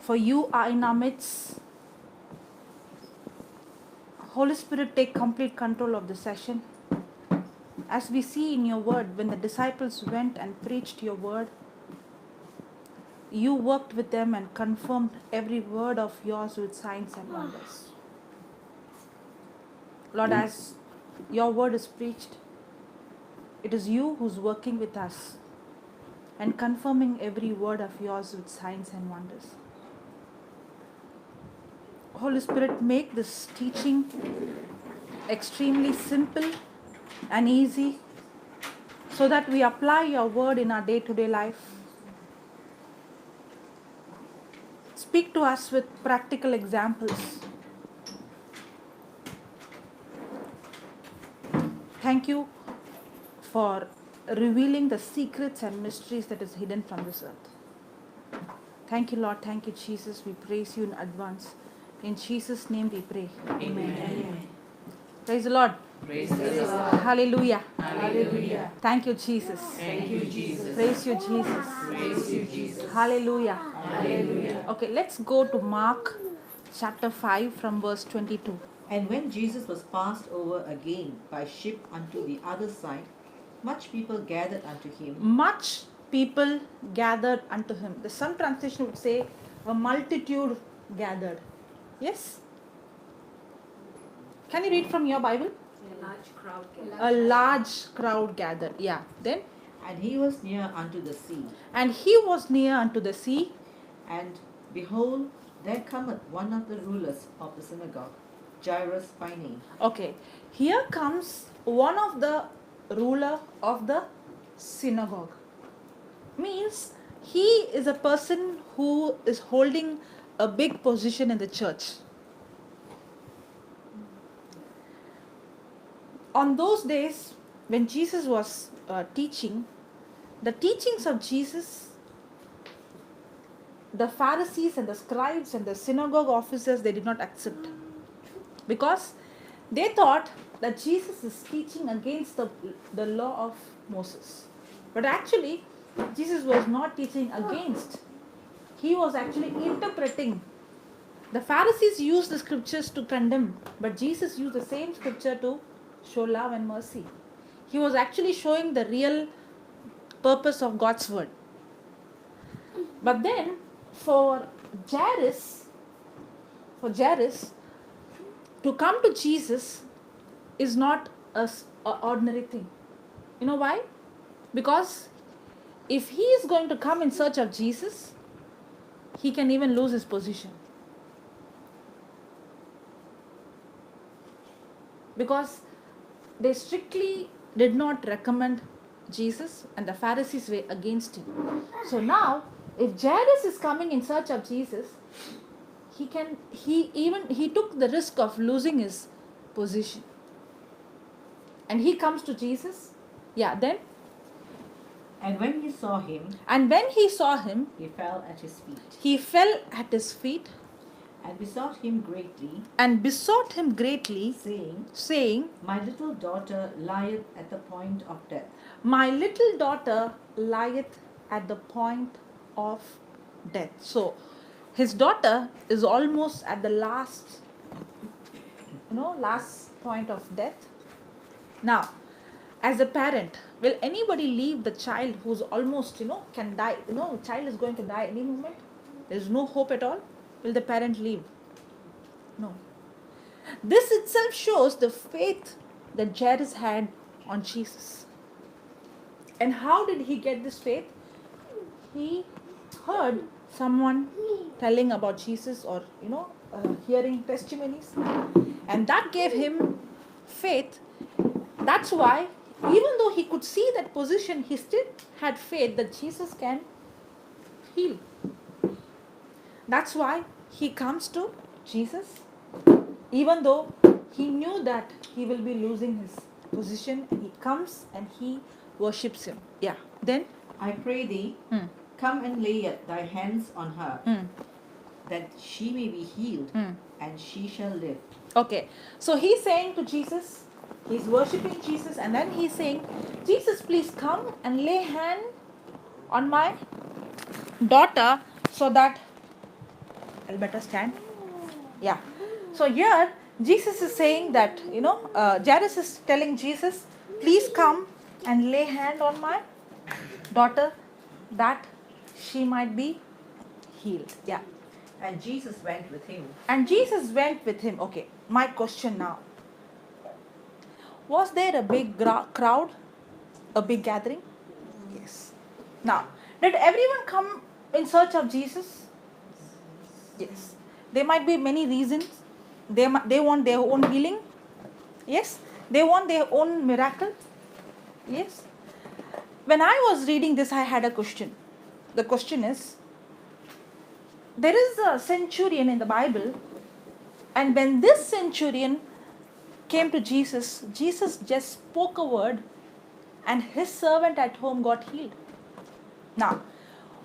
for you are in our midst. Holy Spirit, take complete control of the session. As we see in your word, when the disciples went and preached your word, you worked with them and confirmed every word of yours with signs and wonders. Lord, as your word is preached, it is you who's working with us and confirming every word of yours with signs and wonders. Holy Spirit, make this teaching extremely simple and easy so that we apply your word in our day-to-day life. Speak to us with practical examples. Thank you for revealing the secrets and mysteries that is hidden from this earth. Thank you, Lord. Thank you, Jesus. We praise you in advance. In Jesus' name we pray. Amen. Praise the Lord. Praise the Lord. Hallelujah. Hallelujah. Thank you, Jesus. Thank you, Jesus. Praise you, Jesus. Praise you, Jesus. Hallelujah. Hallelujah. Okay, let's go to Mark chapter 5 from verse 22. And when Jesus was passed over again by ship unto the other side, much people gathered unto him. Much people gathered unto him. The some translation would say a multitude gathered. Yes? Can you read from your Bible? A large crowd. A large crowd gathered. Yeah. Then, And he was near unto the sea. and he was near unto the sea, And behold, there cometh one of the rulers of the synagogue, Jairus by name. okay, here comes one of the ruler of the synagogue. Means he is a person who is holding a big position in the church. On those days when Jesus was teaching, the teachings of Jesus, the Pharisees and the scribes and the synagogue officers, they did not accept, because they thought that Jesus is teaching against the law of Moses. But actually, Jesus was not teaching against. He was actually interpreting. The Pharisees used the scriptures to condemn, but Jesus used the same scripture to show love and mercy. He was actually showing the real purpose of God's word. But then, for Jairus to come to Jesus is not a ordinary thing. You know why? Because if he is going to come in search of Jesus, he can even lose his position. Because they strictly did not recommend Jesus, and the Pharisees were against him. So now, if Jairus is coming in search of Jesus, he took the risk of losing his position. And he comes to Jesus. Yeah, then? And when he saw him, And when he saw him, he fell at his feet, he fell at his feet and besought him greatly, saying, My little daughter lieth at the point of death. My little daughter lieth at the point of death. So, his daughter is almost at the last point of death. Now, as a parent, will anybody leave the child who's almost, can die? The child is going to die any moment. There's no hope at all. Will the parent leave? No. This itself shows the faith that Jairus had on Jesus. And how did he get this faith? He heard someone telling about Jesus, or hearing testimonies, and that gave him faith. That's why, even though he could see that position, he still had faith that Jesus can heal. That's why he comes to Jesus, even though he knew that he will be losing his position, and he comes and he worships him. Yeah. Then? I pray thee, come and lay thy hands on her, that she may be healed, and she shall live. Okay. So he's saying to Jesus, he's worshipping Jesus, and then he's saying, Jesus, please come and lay hand on my daughter so that I'll better stand. Yeah. So here, Jesus is saying that, Jairus is telling Jesus, please come and lay hand on my daughter that she might be healed. Yeah. And Jesus went with him. And Jesus went with him. Okay, my question now. Was there a big crowd? A big gathering? Yes. Now, did everyone come in search of Jesus? Yes. There might be many reasons. They want their own healing. Yes. They want their own miracle. Yes. When I was reading this, I had a question. The question is, there is a centurion in the Bible, and when this centurion came to Jesus, Jesus just spoke a word and his servant at home got healed. Now,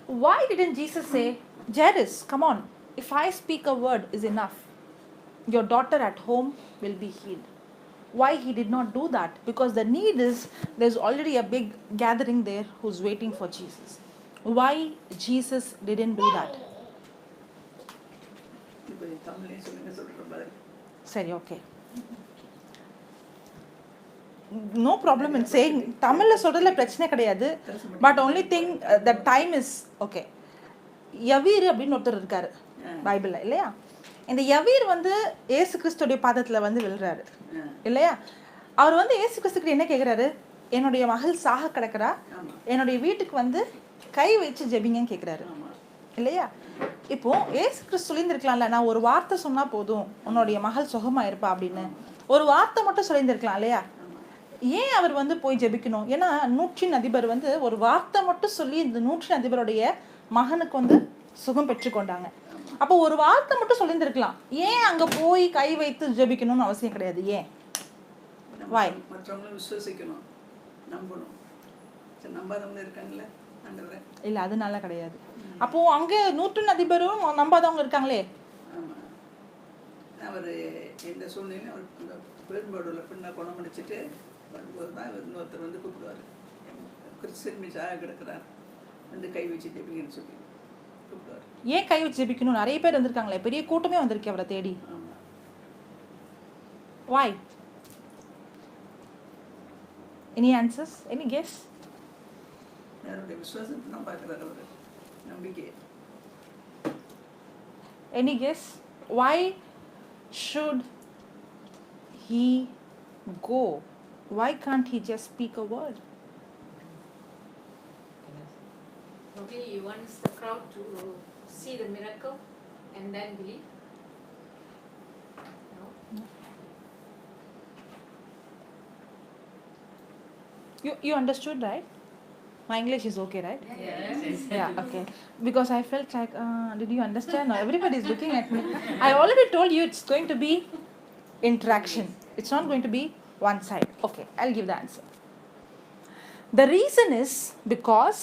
why didn't Jesus say, Jairus, come on, if I speak a word is enough. Your daughter at home will be healed. Why he did not do that? Because the need is, there's already a big gathering there who's waiting for Jesus. Why Jesus didn't do that? Sorry, okay. No problem in saying தமிழ்ல சொல்றதுல பிரச்சனை கிடையாது. But only thing the time is okay. யவீர் அப்படின்னு ஒருத்தர் இருக்காரு பைபிள்ல இல்லையா? இந்த யவீர் இயேசு கிறிஸ்துடைய பாதத்துல விழுறாரு இல்லையா? அவர் இயேசு கிறிஸ்துக்கு என்ன கேக்குறாரு? என்னுடைய மகள் சாக கிடக்குறா, என்னுடைய வீட்டுக்கு கை வச்சு ஜெபிங்கன்னு கேக்குறாரு இல்லையா? இப்போ இயேசு கிறிஸ்து சொல்லியிருந்திருக்கலாம்ல, நான் ஒரு வார்த்தை சொன்னா போதும் உன்னுடைய மகள் சுகமா இருப்பா அப்படின்னு ஒரு வார்த்தை மட்டும் சொல்லியிருந்திருக்கலாம் இல்லையா? ஏன் அவர் போய் ஜெபிக்கணும்? ஏன்னா நூற்றின் அதிபர் ஒரு வார்த்தை மட்டும் சொல்லி இந்த நூற்றின் அதிபருடைய மகனுக்கு சுகம் பெற்றுக்கொண்டாங்க. அப்போ ஒரு வார்த்தை மட்டும் சொல்லியிருந்திருக்கலாம். ஏன் அங்க போய் கை வைத்து ஜெபிக்கணும்னு அவசியம் கிடையாது. ஏன்? வாய் மற்றவங்களும் விசுவாசிக்கணும், நம்பணும். நம்பாதவங்க இருக்காங்கல்ல ஆண்டவரே. இல்ல அதனால கிடையாது. அப்போ அங்க நூற்றின் அதிபரும் நம்பாதவங்க இருக்காங்களே. ஆமா. அவர் எந்த சூழ்நிலையும் அவர் அந்த பெரும்பாடுள்ள பெண்ணை குணம் முடிச்சுட்டு வரும்போது தான் இன்னொருத்தர் கூப்பிடுவார். கிறிஸ்தன் சாக கிடக்கிறார், கை வச்சு ஜெபிங்கன்னு சொல்லி கூப்பிடுவார். ஏன் கை வச்சு ஜெபிக்கணும்? நிறைய பேர் வந்திருக்காங்களே, பெரிய கூட்டமே வந்திருக்கு அவரை தேடி. Why? Any answers? Any guess? யாருடைய விசுவாசத்தை தான் பார்க்குறாரு அவர், நம்பிக்கை. Any guess? Why should he go? Why can't he just speak a word? Probably he wants the crowd to see the miracle and then believe. No? You understood, right? My English is okay, right? Yes. Yeah, okay. Because I felt like, did you understand? No, everybody is looking at me. I already told you it's going to be interaction. It's not going to be one side. Okay, I'll give the answer. The reason is because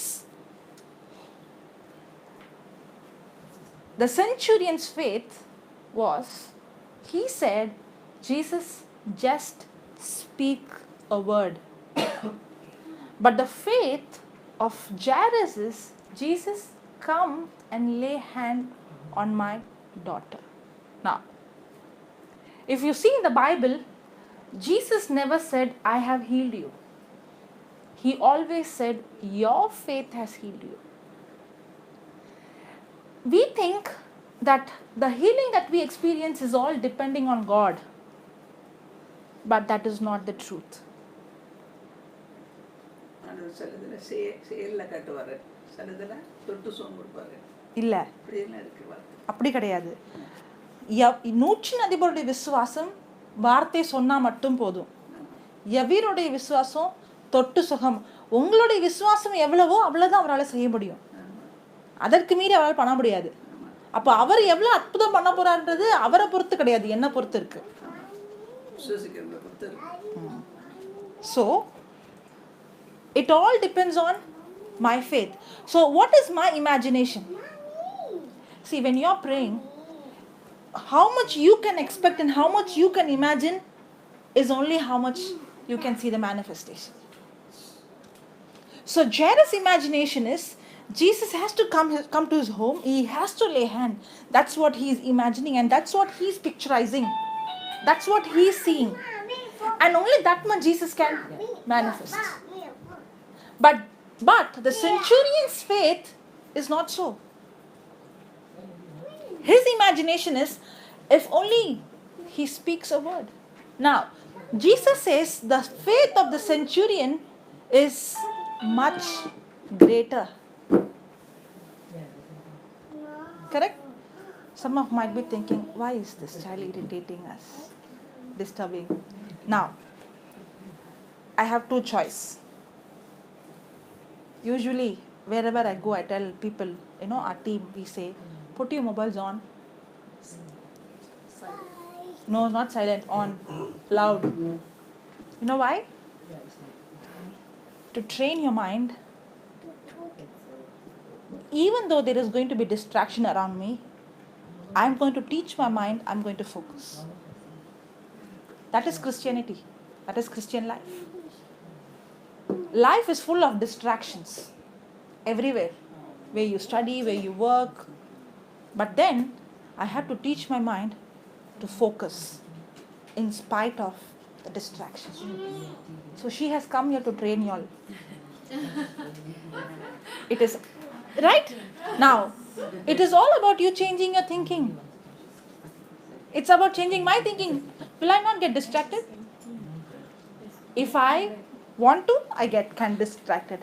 the centurion's faith was, he said, Jesus, just speak a word. But the faith of Jairus is, Jesus, come and lay hand on my daughter. Now, if you see in the Bible, Jesus never said, I have healed you. He always said, your faith has healed you. We think that the healing that we experience is all depending on God. But that is not the truth. சிலதுல செயல்ல காட்டுவாரு, சிலதுல தொட்டு சுகம் கொடுப்பாரு. இல்ல அப்படியெல்லாம் இருக்கு வார்த்தை. அப்படி கிடையாது. நூற்றின் அதிபருடைய விசுவாசம் வார்த்தை சொன்னா மட்டும் போதும். யவீருடைய விசுவாசம் தொட்டு சுகம். உங்களுடைய விசுவாசம் எவ்வளவோ அவ்வளவுதான் அவரால் செய்ய முடியும். அதற்கு மீறி அவரால் பண்ண முடியாது. அப்ப அவர் எவ்வளவு அற்புதம் பண்ண போறாருன்றது அவரை பொறுத்து கிடையாது, என்ன பொறுத்து இருக்கு. விசுவாசிக்கிறவங்களை பொறுத்து இருக்கு. So it all depends on my faith. So what is my imagination? See, when you're praying, how much you can expect and how much you can imagine is only how much you can see the manifestation. So Jairus' imagination is, Jesus has to come to his home. He has to lay hand. That's what he's imagining, and that's what he's picturizing. That's what he's seeing. And only that much Jesus can manifest. But the centurion's faith is not so. His imagination is, if only he speaks a word. Now, Jesus says the faith of the centurion is much greater. Correct? Some of might be thinking, why is this child irritating us, disturbing? Now, I have two choices. Usually, wherever I go, I tell people, our team, we say, put your mobiles on. No, not silent, on, loud. You know why? To train your mind. Even though there is going to be distraction around me, I'm going to teach my mind, I'm going to focus. That is Christianity. That is Christian life. Life is full of distractions. Everywhere. Where you study, where you work. But then, I have to teach my mind to focus in spite of the distraction. So she has come here to train y'all. It is, right? Now, it is all about you changing your thinking. It's about changing my thinking. Will I not get distracted? If I want to, I can distracted.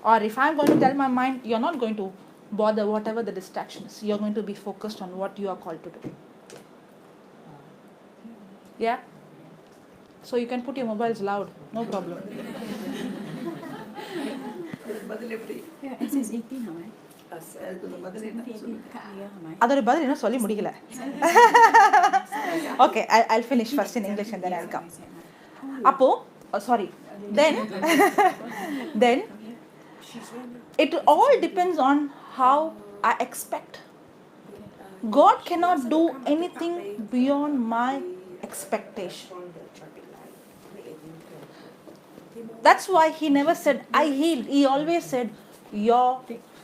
Or if I'm going to tell my mind, you're not going to bother whatever the distraction is. You're going to be focused on what you are called to do. Yeah? So you can put your mobiles loud. No problem. பதில் எப்படி? அதுக்கு இந்த பதில் என்ன சொல்லுங்க? அதோட பதில் என்ன சொல்லி முடியல. Okay, I'll finish first in English and then I'll come. Appo, then it all depends on how I expect. God cannot do anything beyond my expectation. That's why he never said, I healed. He always said, your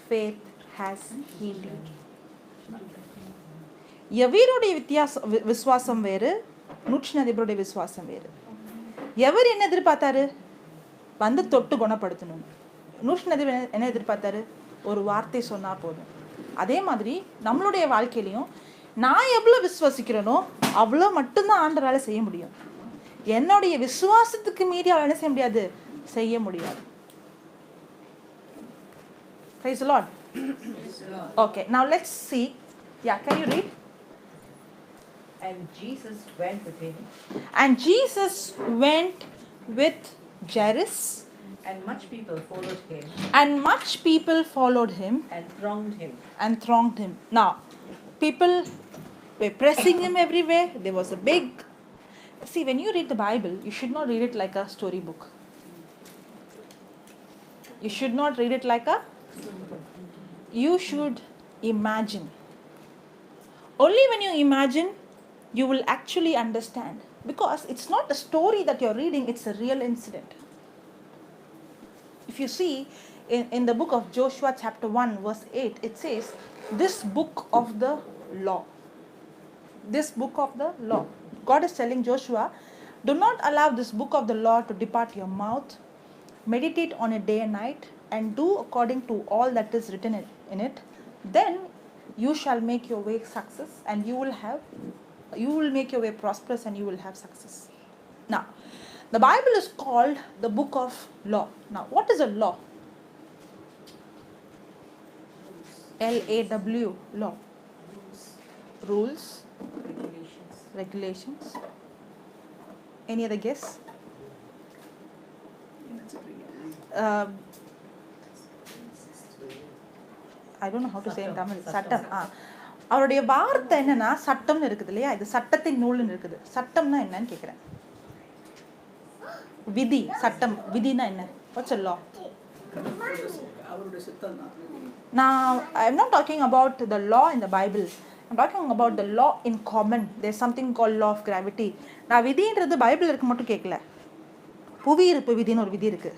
faith has healed you. எவருடைய விசுவாசம் வேறு, நூற்றினதிபருடைய விசுவாசம் வேறு. எவர் என்ன எதிர்பார்த்தாரு? வந்து தொட்டு குணப்படுத்தணும். நூற்றினதிபர் என்ன எதிர்பார்த்தாரு? ஒரு வார்த்தை சொன்னா போதும். அதே மாதிரி நம்மளுடைய வாழ்க்கையிலையும் நான் எவ்வளோ விசுவாசிக்கிறேனோ அவ்வளோ மட்டும்தான் ஆண்டவரால் செய்ய முடியும். என்னுடைய விசுவாசத்துக்கு மீறி அவள் என்ன செய்ய முடியாது? செய்ய முடியாது. Praise the Lord. Okay, now let's see. Yeah, can you read? And Jesus went with him. And Jesus went with Jairus. And much people followed him. And much people followed him. And thronged him. And thronged him. Now, people were pressing him everywhere. There was a big... See, when you read the Bible, you should not read it like a storybook. You should not read it like a... You should imagine. Only when you imagine, you will actually understand. Because it's not a story that you're reading, it's a real incident. If you see, in the book of Joshua chapter 1 verse 8, it says, this book of the law. This book of the law. God is telling Joshua, do not allow this book of the law to depart your mouth. Meditate on it day and night and do according to all that is written in it. Then you shall make your way success and you will make your way prosperous and you will have success. Now, the Bible is called the book of law. Now, what is a law? L-A-W, law. Rules. Regulations. Any other guess? I don't know how to say in Tamil. சட்டம். அவருடைய வார்த்தை என்னன்னா சட்டம்னு இருக்குது இல்லையா? இது சட்டத்தின் நூல்னு இருக்குது. சட்டம்னா என்னன்னு கேக்குறேன். விதி, சட்டம், விதினா என்ன? What's a law? Now, I'm not talking about the law in the Bible. I'm talking about the law in common. There's something called law of gravity. நான் விதின்றது பைபிள் இருக்கு மட்டும் கேட்கல. புவி இருப்பு விதின்னு ஒரு விதி இருக்கு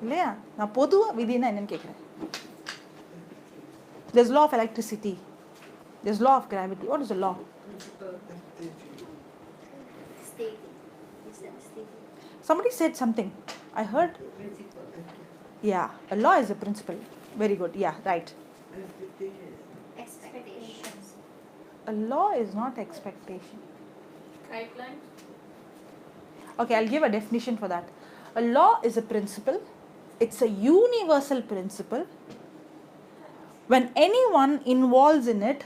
இல்லையா? நான் பொதுவா விதினா என்னன்னு கேட்குறேன். There's law of electricity. There's law of gravity. What is the law? Stating. Is that stating? Somebody said something. I heard. Yeah, a law is a principle. Very good. Yeah, right. Expectations. A law is not expectation. Guideline. Okay, I'll give a definition for that. A law is a principle. It's a universal principle. When anyone involves in it,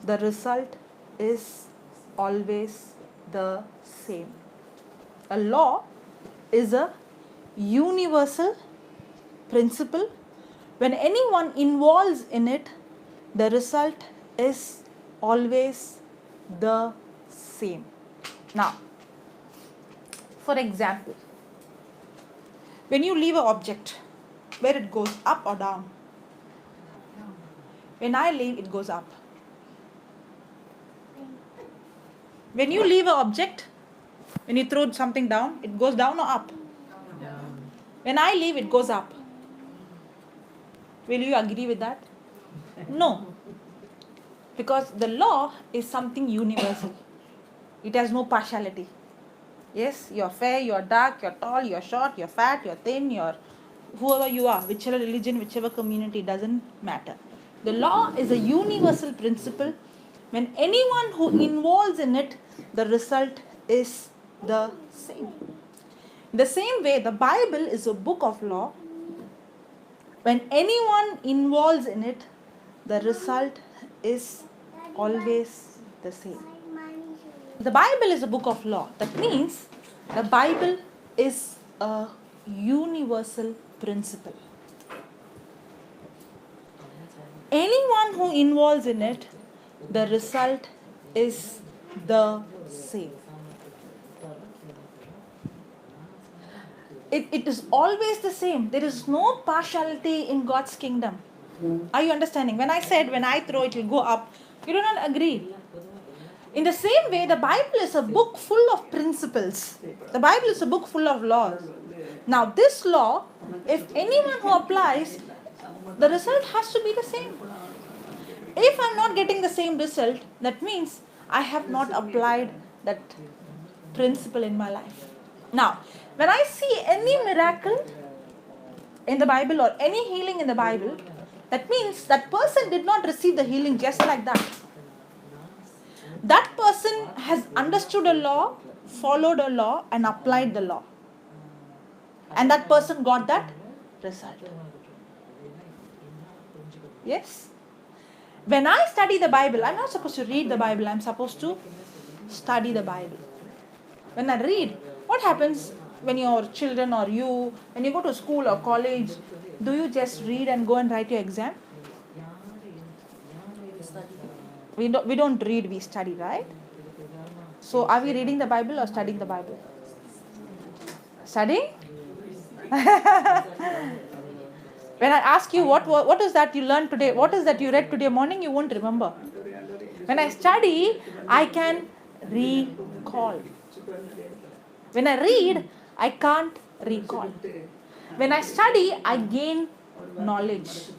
the result is always the same. A law is a universal principle. When anyone involves in it, the result is always the same. Now, for example, when you leave an object, where it goes up or down? When I leave, it goes up. When you leave an object, when you throw something down, it goes down or up? When I leave, it goes up. Will you agree with that? No. Because the law is something universal. It has no partiality. Yes, you're fair, you're dark, you're tall, you're short, you're fat, you're thin, you're whoever you are, whichever religion, whichever community, doesn't matter. The law is a universal principle. When anyone who involves in it, the result is the same. The same way, the Bible is a book of law. When anyone involves in it, the result is always the same. The Bible is a book of law. That means the Bible is a universal principle. Anyone who involves in it, the result is the same. It is always the same. There is no partiality in God's kingdom. Are you understanding? When I said when I throw it will go up, you do not agree. In the same way, the Bible is a book full of principles. The Bible is a book full of laws. Now this law, if anyone who applies, the result has to be the same. If I'm not getting the same result, that means I have not applied that principle in my life. Now, when I see any miracle in the Bible or any healing in the Bible, that means that person did not receive the healing just like that. That person has understood a law, followed a law, and applied the law. And that person got that result. Yes? When I study the Bible, I'm not supposed to read the Bible, I'm supposed to study the Bible. When I read, what happens when your children or you, when you go to school or college, do you just read and go and write your exam? We don't read, we study, right? So are we reading the Bible or studying the Bible? Studying? When I ask you what is that you learned today, what is that you read today morning, you won't remember. When I study, I can recall. When I read, I can't recall. When I study, I gain knowledge.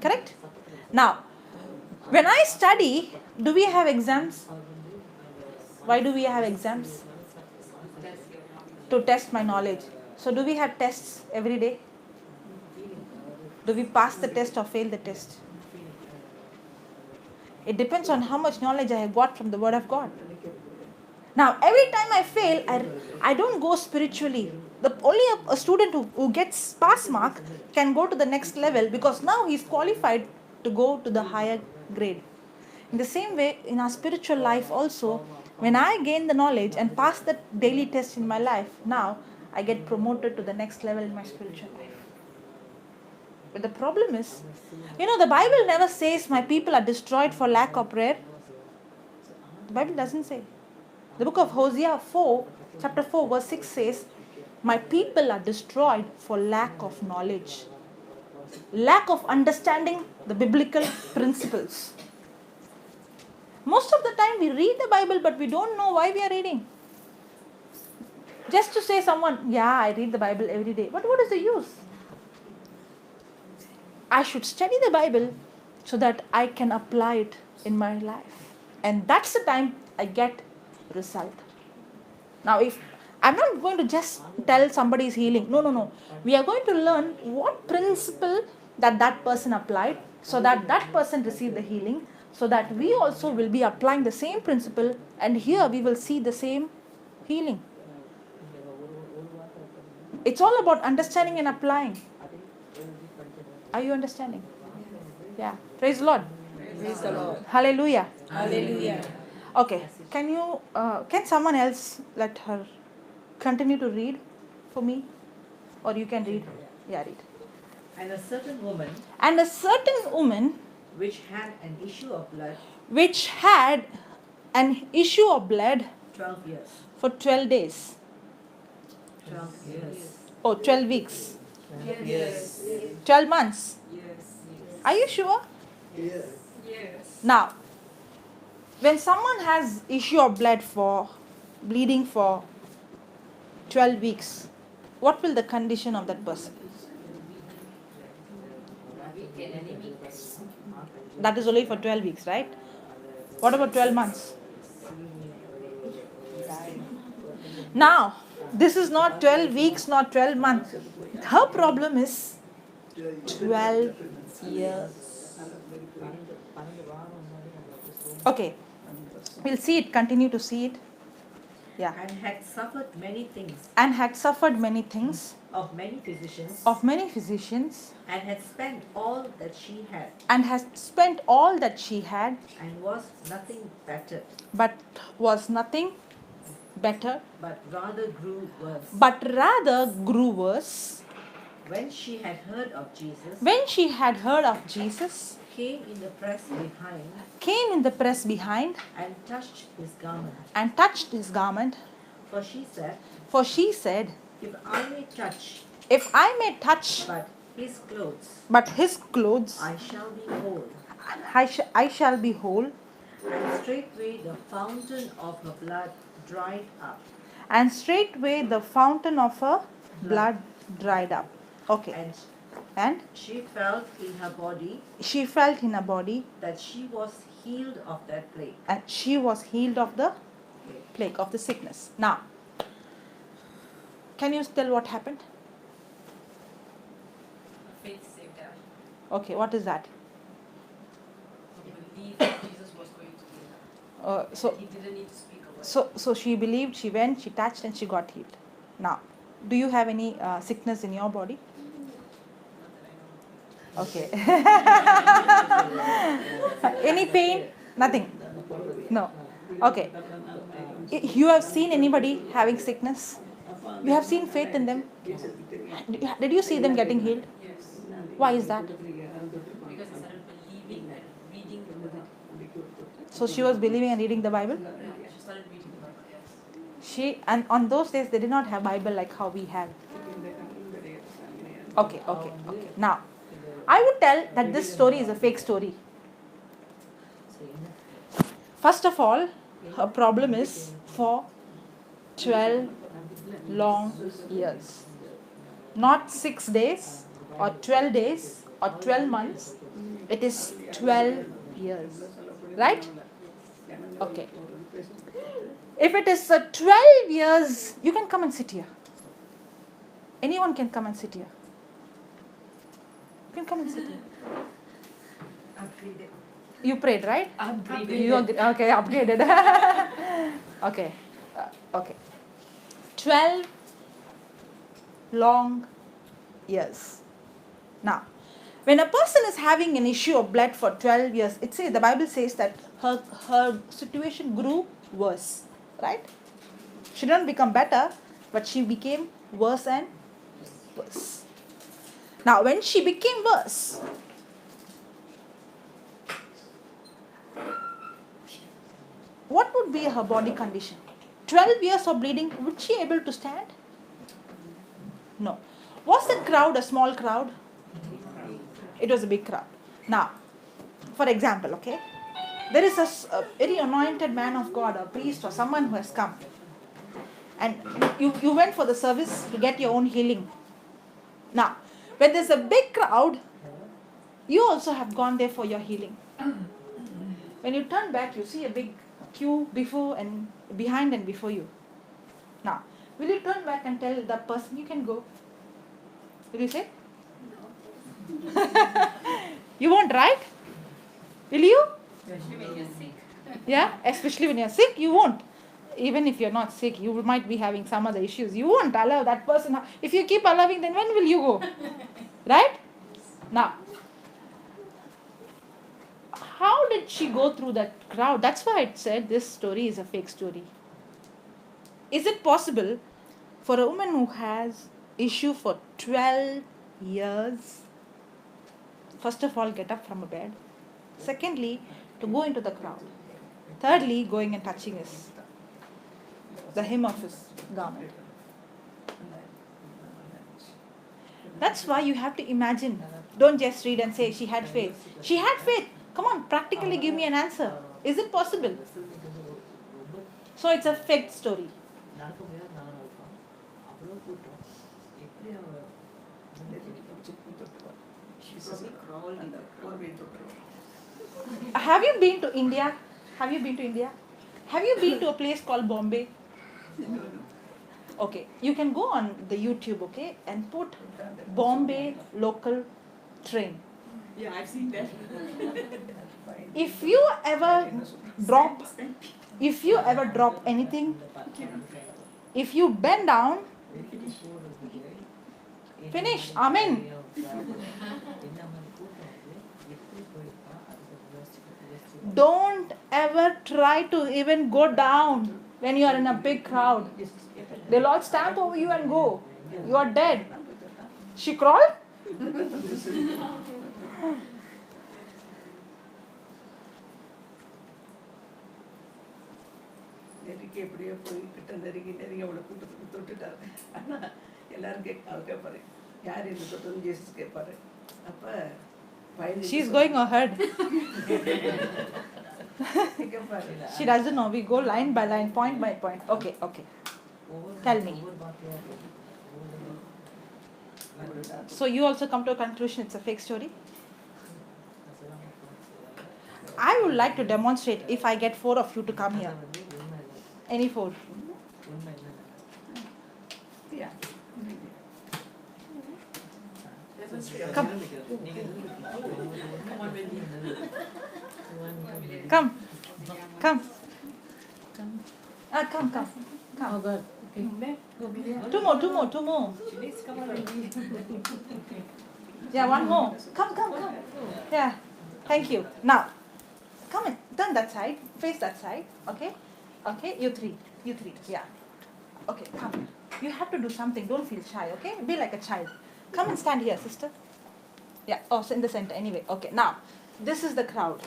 Correct? Now, when I study, do we have exams? Why do we have exams? To test my knowledge. So do we have tests every day? Do we pass the test or fail the test? It depends on how much knowledge I have got from the Word of God. Now, every time I fail, I don't go spiritually. Only a student who gets pass mark can go to the next level because now he's qualified to go to the higher grade. In the same way, in our spiritual life also, when I gain the knowledge and pass the daily test in my life, now I get promoted to the next level in my spiritual life. But the problem is, the Bible never says my people are destroyed for lack of prayer. The Bible doesn't say. The book of Hosea 4, chapter 4, verse 6 says, my people are destroyed for lack of knowledge. Lack of understanding the biblical principles. Most of the time we read the Bible, but we don't know why we are reading. Just to say someone, yeah, I read the Bible every day. But what is the use? I should study the Bible so that I can apply it in my life. And that's the time I get result. Now, if I'm not going to just tell somebody is healing. No. We are going to learn what principle that person applied so that that person received the healing, so that we also will be applying the same principle, and here we will see the same healing. It's all about understanding and applying. Are you understanding? Yeah. Praise the Lord. Praise the Lord. Hallelujah. Hallelujah. Okay. Can someone else let her continue to read for me? Or you can read. Yeah, read. And a certain woman And a certain woman which had an issue of blood which had an issue of blood 12 years. for 12 days. 12 years. Oh, 12 weeks. Yes. 12 months. Yes. Are you sure? Yes. Now, when someone has issue of blood for bleeding for 12 weeks, what will the condition of that person? That is only for 12 weeks, right? What about 12 months? Now, this is not 12 weeks, not 12 months. Her problem is 12 years. Okay, we'll see it, continue to see it. Yeah. And had suffered many things And had suffered many things of many physicians, of many physicians, and had spent all that she had, and has spent all that she had, and was nothing better, but was nothing better, but rather grew worse. but rather grew worse. When she had heard of Jesus, When she had heard of Jesus, came in the press behind, and touched his garment. For she said, If I may touch If I may touch but his clothes, I shall be whole. I shall be whole. And straightway the fountain of her blood dried up. And straightway the fountain of her blood dried up. Okay. And she felt in her body that she was healed of that plague. and she was healed of the plague, of the sickness. Now, can you tell what happened? Faith saved her. Okay, what is that? She believed that Jesus was going to heal her. So He didn't need to speak a word. So she believed, she went, she touched, and she got healed. Now, do you have any sickness in your body? Okay. Any pain? Nothing. No. Okay. You have seen anybody having sickness? You have seen faith in them? Did you see them getting healed? Yes. Why is that? Because I started believing and reading the Bible. So she was believing and reading the Bible? Yeah, she started reading the Bible, yes. And on those days they did not have Bible like how we have. Okay. Now, I would tell that this story is a fake story. First of all, her problem is for 12 long years. Not 6 days or 12 days or 12 months. It is 12 years. Right? Okay. If it is 12 years, you can come and sit here. Anyone can come and sit here. You can come and sit here. You prayed, right? You agree? Okay, upgraded. Okay. Okay. 12 long years. Now, when a person is having an issue of blood for 12 years, the Bible says that her situation grew worse, right? She didn't become better, but she became worse and worse. Now, when she became worse, what would be her body condition? 12 years of bleeding, would she able to stand? No. Was the crowd a small crowd? It was a big crowd. Now, for example, okay, there is a very anointed man of God, a priest or someone who has come. And you went for the service to get your own healing. Now, when there's a big crowd, You also have gone there for your healing. When you turn back, you see a big queue before and behind and before you. Now, will you turn back and tell the person you can go? Will you say? You won't, right? Will you? Especially when you're sick. Yeah, especially when you're sick, you won't. Even if you're not sick, you might be having some other issues. You won't allow that person. If you keep allowing, then when will you go? Right? Now, how did she go through that crowd? That's why it said this story is a fake story. Is it possible for a woman who has issue for 12 years, first of all, get up from a bed? Secondly, to go into the crowd. Thirdly, going and touching the hem of his garment. That's why you have to imagine. Don't just read and say she had faith. She had faith. Come on, practically give me an answer. Is it possible? So it's a fake story. அந்த கோர்வையை தொட்டுருவாள். Have you been to India? Have you been to India? Have you been to a place called Bombay? Okay, you can go on the YouTube, okay, and put Bombay local train. Yeah, I've seen that. If you ever drop anything, if you bend down, finish. Amen. Don't ever try to even go down when you are in a big crowd. They'll all stamp over you and go. You are dead. She crawled? நெருக்கி எப்படியோ போய் கிட்ட நெருங்கி அவளை கூட்டு தொட்டுட்டாரு. ஆனால் எல்லாரும் அவர் கேட்பாரு, யார் என்ன தொட்டது ஜேசஸ் கேட்பாரு. அப்போ She's going ahead. கேட்பாரு. She doesn't know. We go line by line, point by point. Okay. Tell me. So you also come to a conclusion it's a fake story? I would like to demonstrate if I get 4 of you to come here. Any 4? Yeah. Come. Come. Come. Come. Oh God. Two more. Yeah, one more. Come. Yeah. Thank you. Now, come and turn that side. Face that side. Okay. You three. Yeah. Okay. Come. You have to do something. Don't feel shy. Okay. Be like a child. Come and stand here, sister. Yeah. Oh, in the center. Anyway. Okay. Now, this is the crowd.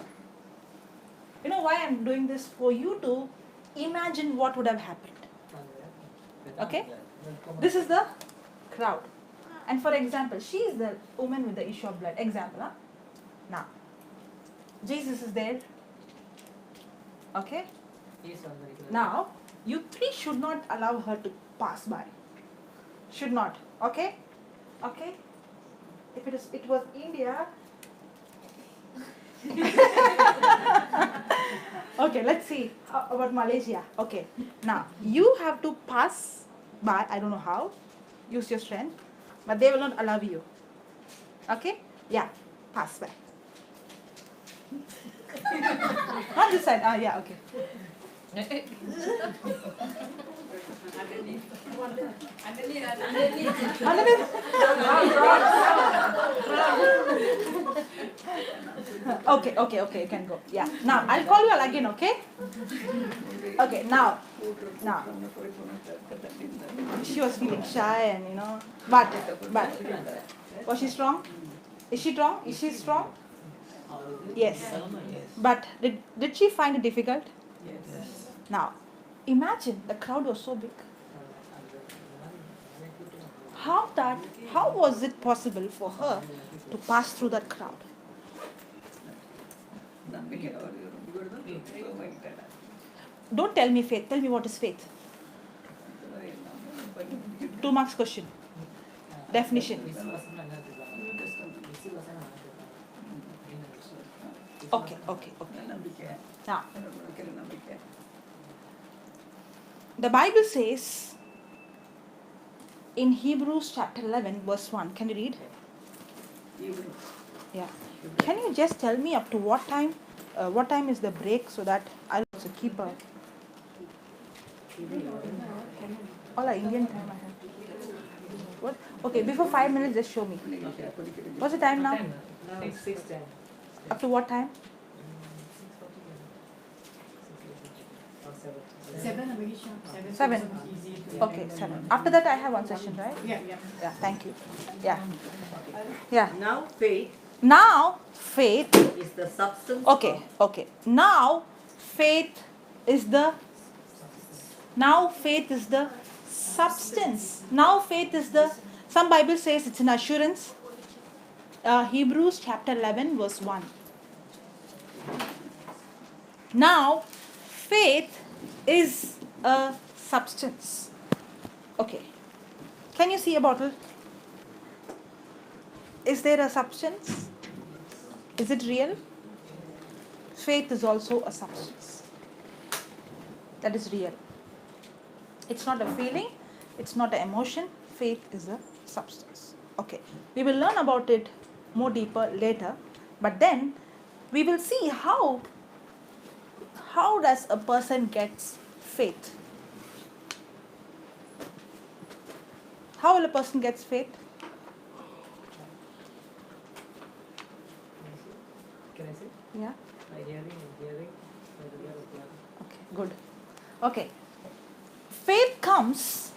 You know why I'm doing this? For you to imagine what would have happened. Okay? This is the crowd. And for example, she is the woman with the issue of blood. Example, huh? Now, Jesus is there. Okay? Now, you 3 should not allow her to pass by. Should not. Okay? If it was India. Okay, let's see about Malaysia. Okay, now you have to pass by. I don't know how. Use your strength, but they will not allow you. Okay? Yeah, pass by. On this side. Yeah, okay. Okay, you can go. Yeah. Now, I'll call you all again, okay? Okay, now. She was feeling shy and, but, was she strong? Is she strong? Yes. But did she find it difficult? Yes. Now, imagine the crowd was so big. How was it possible for her to pass through that crowd? Don't tell me faith. Tell me what is faith. 2 marks question. Definition. Okay. நம்பிக்கை Now, என்னோட வைக்கிற நம்பிக்கை the Bible says in Hebrews chapter 11 verse 1. Can you read? இவரு Yeah. Can you just tell me up to what time is the break so that I'll also keep a all our Indian time I have. What? Okay, before 5 minutes just show me. What's the time now? Now it's 6:10. Up to what time? 7. Seven. Okay, 7. After that I have one session, right? Yeah, thank you. Yeah. Now faith Now faith. is the substance Okay. of Now faith is the substance. Now faith is the, some Bible says it's an assurance. Hebrews chapter 11 verse 1. Now faith is a substance. Okay. Can you see a bottle? Is there a substance? Is it real? Faith is also a substance. That is real. It's not a feeling. It's not an emotion. Faith is a substance. Okay. We will learn about it more deeper later. But then we will see how does a person gets faith. How will a person gets faith? Can I say? Yeah. By hearing and hearing by the word of God. Okay, good. Okay. Faith comes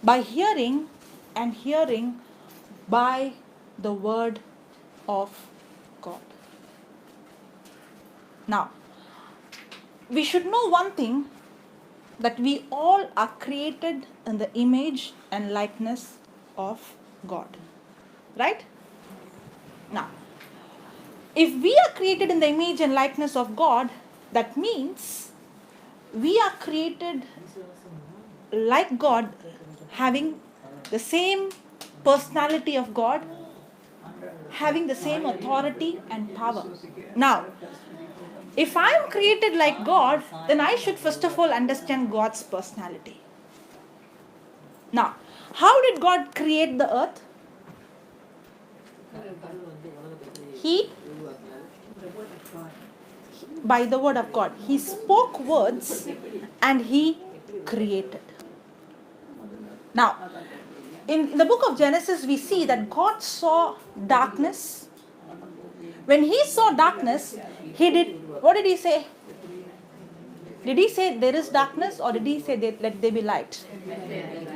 by hearing and hearing by the word of God. Now, we should know one thing, that we all are created in the image and likeness of God. Right? Now, if we are created in the image and likeness of God, that means we are created like God, having the same personality of God, having the same authority and power. Now, if I am created like God, then I should first of all understand God's personality. Now, how did God create the earth? He, by the word of God, He spoke words and He created. Now, in the book of Genesis, we see that God saw darkness. When He saw darkness, He did, what did He say? Did He say there is darkness, or did He say that let there be light?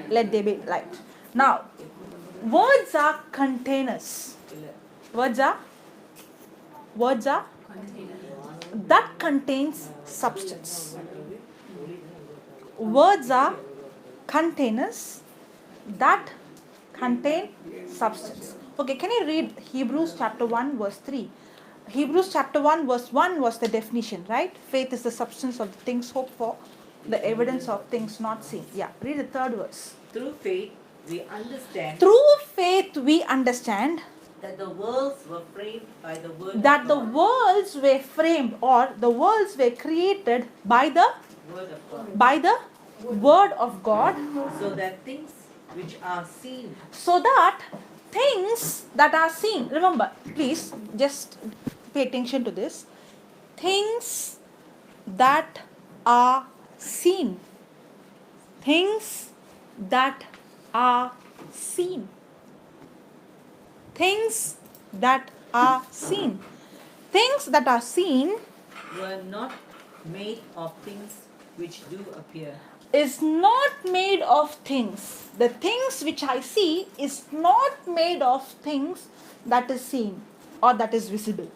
Let there be light. Now, words are containers. Words are that contains substance. Words are containers that contain substance. Okay, can you read Hebrews chapter 1 verse 3? Hebrews chapter 1 verse 1 was the definition, right? Faith is the substance of the things hoped for, the evidence of things not seen. Yeah, read the third verse. Through faith we understand Through faith we understand that the worlds were framed by the word that of the God. worlds were framed, or the worlds were created by the Word of God. word of God, So that things which are seen so that things that are seen, remember, please just pay attention to this, things that are seen, things that are seen, things that are seen, things that are seen were not made of things which do appear. is not made of things. The things which I see is not made of things that is seen or that is visible.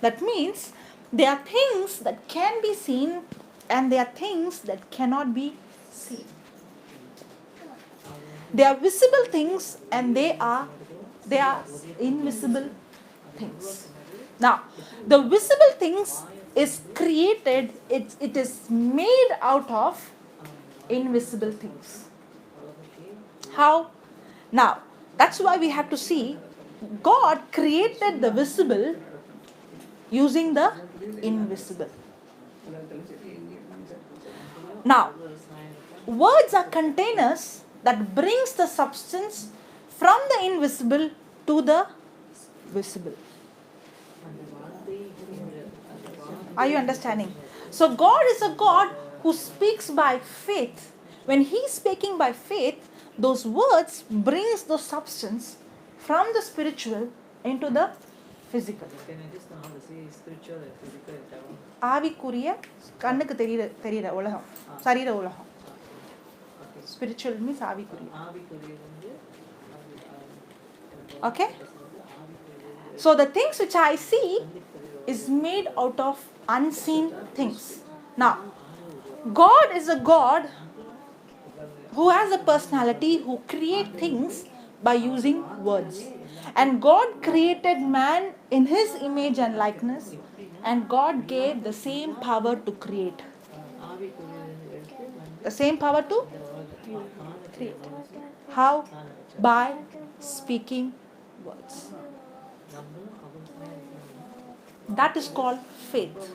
That means there are things that can be seen and there are things that cannot be seen. They are visible things and they are invisible things. Now, the visible things is created, it is made out of invisible things. How? Now, that's why we have to see God created the visible using the invisible. உலகத்தில் சரி எங்கேயும் சரி. Now, words are containers that brings the substance from the invisible to the visible. Are you understanding? So God is a God who speaks by faith. When He is speaking by faith, those words brings the substance from the spiritual into the physical. Can I just know how to say spiritual and physical and down? ஆவிக்குரிய கண்ணுக்கு தெரியுற உலகம், சரீர உலகம். Spiritual means ஆவிக்குரிய. ஆவிக்குரிய வந்து Okay? So the things which I see is made out of unseen things. Now, God is a God who has a personality, who create things by using words. And God created man in His image and likeness, and God gave the same power to create. The same power to create. How? By speaking words. That is called faith.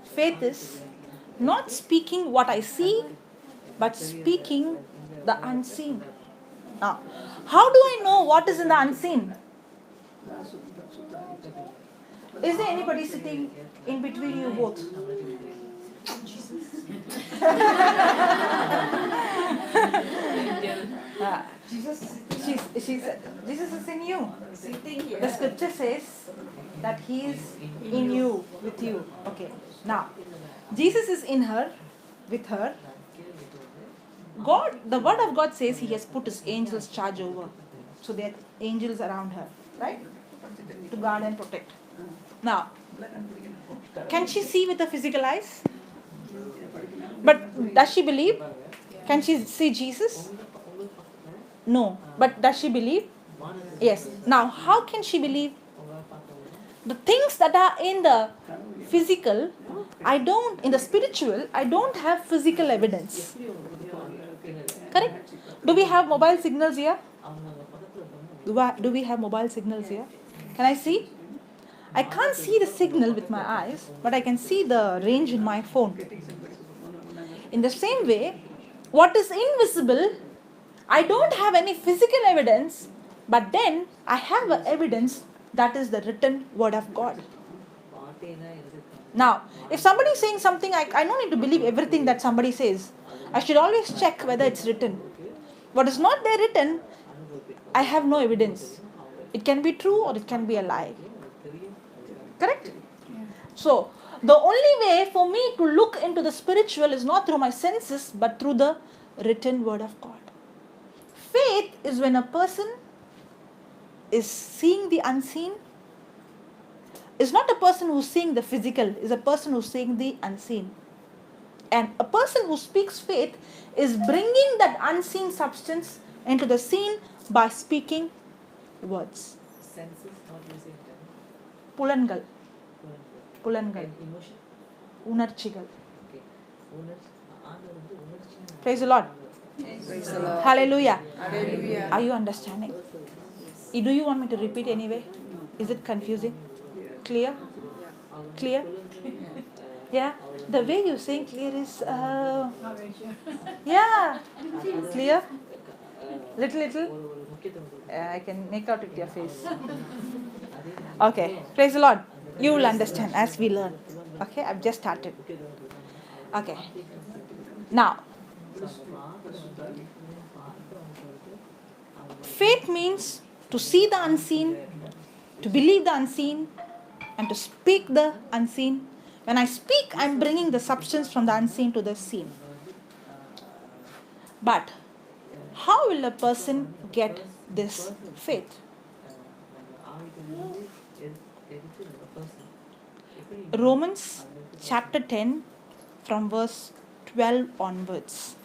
Faith is not speaking what I see, but speaking the unseen. Now, how do I know what is in the unseen? Is there anybody sitting in between you both? Jesus is in you. The scripture says that He is in you, with you. Okay. Now, Jesus is in her, with her. God, the word of God says He has put His angels charge over. So there are angels around her, right? To guard and protect. Now, can she see with the physical eyes? But does she believe? Can she see Jesus? No. But does she believe? Yes. Now, how can she believe? The things that are in the physical, in the spiritual, I don't have physical evidence. Correct? Do we have mobile signals here? Do we have mobile signals here? Can I see? I can't see the signal with my eyes, but I can see the range in my phone. In the same way, what is invisible, I don't have any physical evidence, but then I have a evidence that is the written word of God. Now, if somebody is saying something, I don't need to believe everything that somebody says. I should always check whether it's written. What is not there written, I have no evidence. It can be true or it can be a lie. Correct? Yeah. So, the only way for me to look into the spiritual is not through my senses, but through the written word of God. Faith is when a person is seeing the unseen. It's not a person who's seeing the physical, it's a person who's seeing the unseen. And a person who speaks faith is bringing that unseen substance into the seen by speaking words. Senses, not using them. புலன்கள் புலன்கள் Emotion. உணர்ச்சிகள். Okay. ஆண்டவர் வந்து உணர்ச்சி. Praise the Lord. Praise the Lord. Hallelujah. Hallelujah. Are you understanding? Do you want me to repeat anyway? Is it confusing? Clear? Clear? Yeah? The way you're saying clear is... yeah. Clear? Little? I can make out with your face. Okay. Praise the Lord. You will understand as we learn. Okay? I've just started. Okay. Now, faith means to see the unseen, to believe the unseen, and to speak the unseen. When I speak, I'm bringing the substance from the unseen to the seen. But how will a person get this faith? Romans chapter 10 from verse 12 onwards.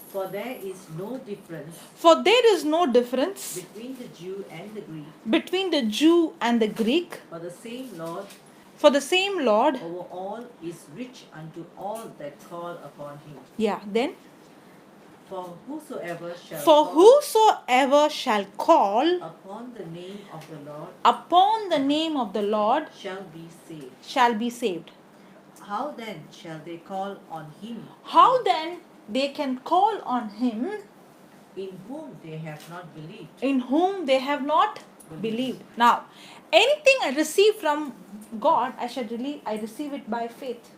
For there is no difference For there is no difference between the Jew and the Greek, between the Jew and the Greek, for the same Lord for the same Lord. over all is rich unto all that call upon him. Yeah, then For whosoever shall For call whosoever shall call upon the name of the Lord upon the name of the Lord shall be saved. shall be saved. How then shall they call on him How then they can call on him in whom they have not believed? in whom they have not believed? Now, anything I receive from God, I receive it by faith,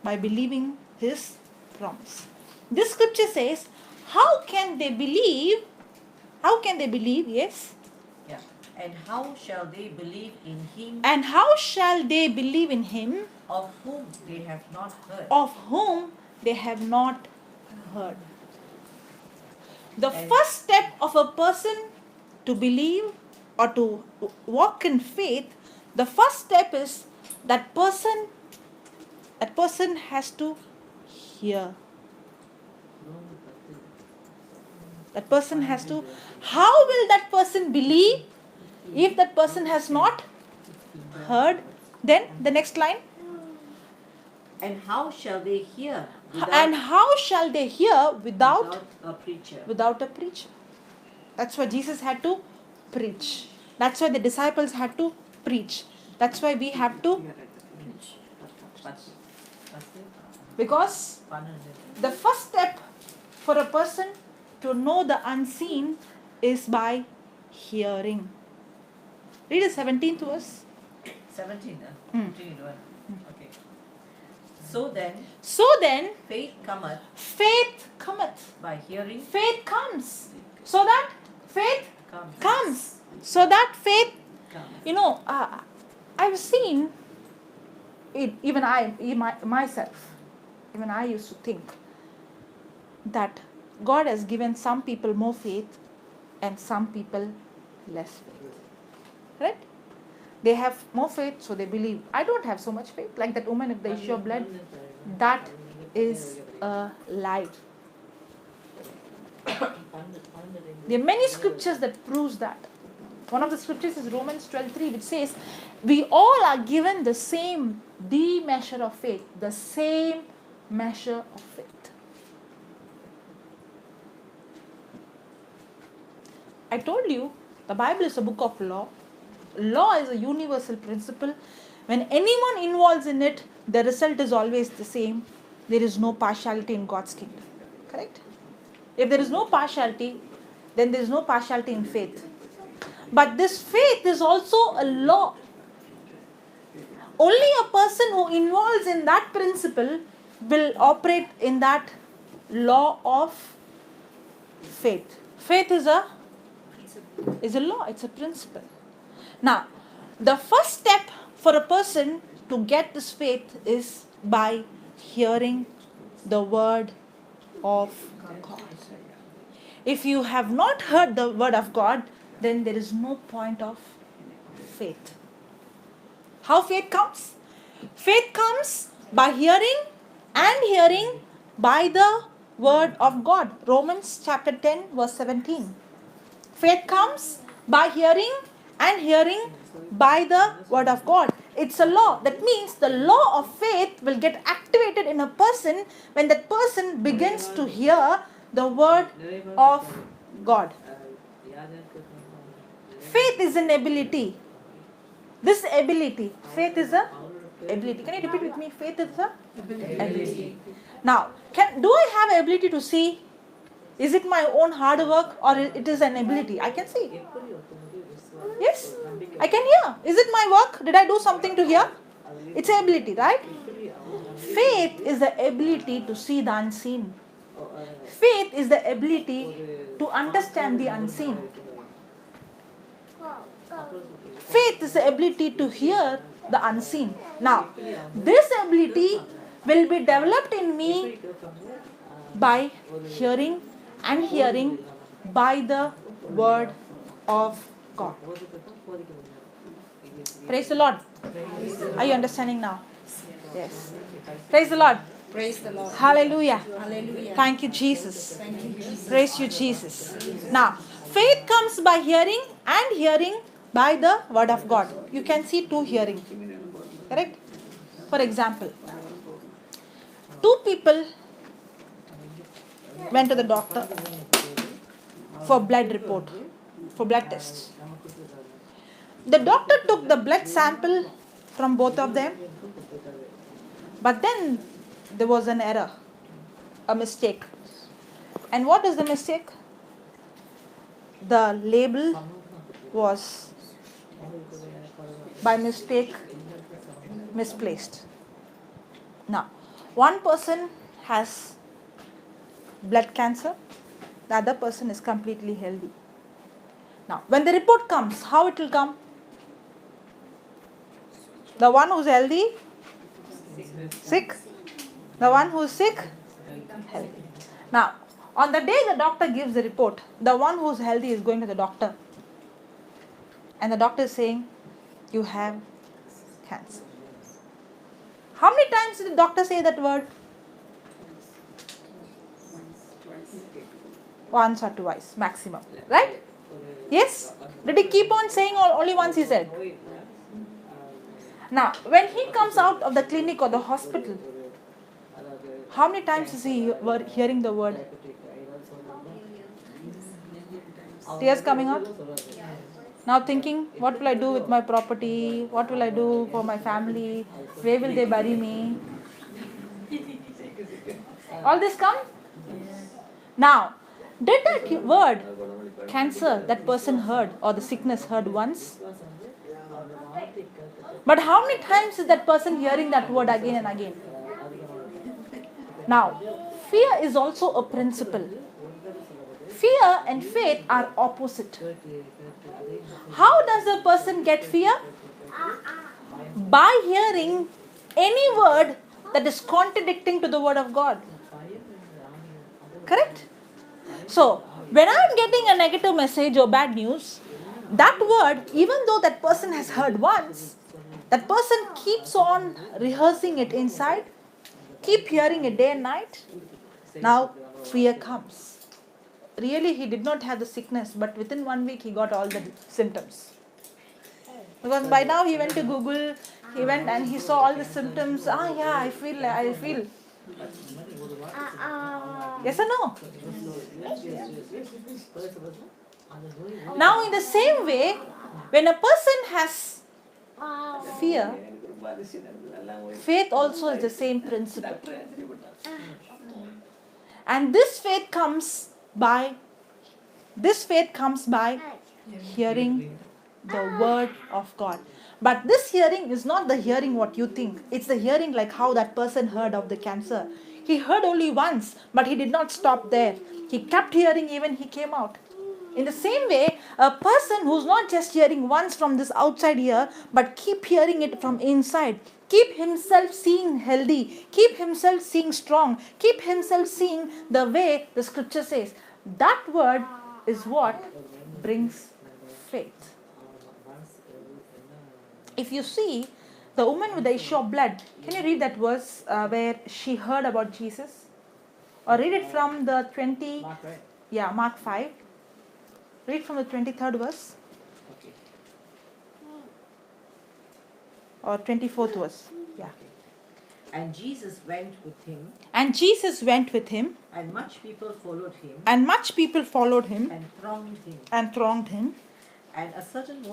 by believing his promise. This scripture says, how can they believe? How can they believe? Yes. Yeah. And how shall they believe in him And how shall they believe in him of whom they have not heard? of whom they have not heard? The And- first step of a person to believe or to walk in faith, the first step is that person has to hear. That person has to. How will that person believe if that person has not heard? Then the next line. And how shall they hear And how shall they hear without a preacher? without a preacher? That's why Jesus had to preach. That's why the disciples had to preach. That's why we have to, because the first step for a person to know the unseen is by hearing. Read the 17th verse. 17. Hmm. 21. Okay. So then, faith cometh Faith cometh. by hearing. Faith comes. So that faith Comes. comes. So that faith, Comes. I've seen it, even myself, even I used to think that God has given some people more faith and some people less faith. Right? They have more faith, so they believe. I don't have so much faith. Like that woman with the issue of blood, that is a lie. There are many scriptures that proves that. One of the scriptures is Romans 12:3, which says, we all are given the same measure of faith, the same measure of faith. I told you, the Bible is a book of law. Law is a universal principle. When anyone involves in it, the result is always the same. There is no partiality in God's kingdom. Correct? If there is no partiality, then there is no partiality in faith. But this faith is also a law. Only a person who involves in that principle will operate in that law of faith. Faith is a law, it's a principle. Now, the first step for a person to get this faith is by hearing the word of God. If you have not heard the word of God, then there is no point of faith. How faith comes? Faith comes by hearing, and hearing by the word of God. Romans chapter 10 verse 17. Faith comes by hearing, and hearing by the word of God. It's a law. That means the law of faith will get activated in a person when that person begins to hear the word of God. Faith is an ability. This ability, faith is a ability. Can you repeat with me? Faith is a ability. Now, do I have ability to see? Is it my own hard work or it is an ability? I can see. Yes, I can hear. Is it my work? Did I do something to hear? It's an ability, right? Faith is the ability to see the unseen. Faith is the ability to understand the unseen. Faith is the ability to hear the unseen. Now, this ability will be developed in me by hearing, and hearing by the word of God. Praise the Lord. Are you understanding now? Yes. Praise the Lord. Praise the Lord. Hallelujah. Hallelujah. Thank you, Jesus. Thank you, Jesus. Praise you, Jesus. Now, faith comes by hearing, and hearing by the word of God. You can see two hearing. Correct? For example, two people went to the doctor for blood report, for blood tests. The doctor took the blood sample from both of them, but then there was an error, a mistake. And what is the mistake? The label was by mistake misplaced. Now, one person has blood cancer, the other person is completely healthy. Now, when the report comes, how it will come? The one who's healthy, sick. The one who's sick, healthy. Now, on the day the doctor gives the report, the one who's healthy is going to the doctor. And the doctor is saying, you have cancer. How many times did the doctor say that word? Once or twice, maximum. Right? Yes? Did he keep on saying or only once he said? Now, when he comes out of the clinic or the hospital, how many times is he hearing the word? Tears coming out? Now thinking, what will I do with my property? What will I do for my family? Where will they bury me? All this come? Now, did that word, cancer, that person heard or the sickness heard once? But how many times is that person hearing that word again and again? Now, fear is also a principle. Fear and faith are opposite. How does a person get fear? By hearing any word that is contradicting to the word of God. Correct? So, when I am getting a negative message or bad news, that word, even though that person has heard once, that person keeps on rehearsing it inside, keep hearing it day and night. Now, fear comes. Really, he did not have the sickness, but within 1 week he got all the symptoms. Because by now he went to Google, he went and he saw all the symptoms. I feel. Yes or no? Now in the same way, when a person has fear, faith also is the same principle. And this faith comes by hearing the word of God. But this hearing is not the hearing what you think. It's the hearing like how that person heard of the cancer. He heard only once, but he did not stop there. He kept hearing even he came out. In the same way, a person who's not just hearing once from this outside ear, but keep hearing it from inside, keep himself seeing healthy, keep himself seeing strong, keep himself seeing the way the scripture says. That word is what brings faith. If you see the woman with the issue of blood, can you read that verse where she heard about Jesus? Or read it from the Mark 5. Read from the 23rd verse. Or 24th verse. Yeah. And Jesus went with him. And much people followed him. And thronged him. And a certain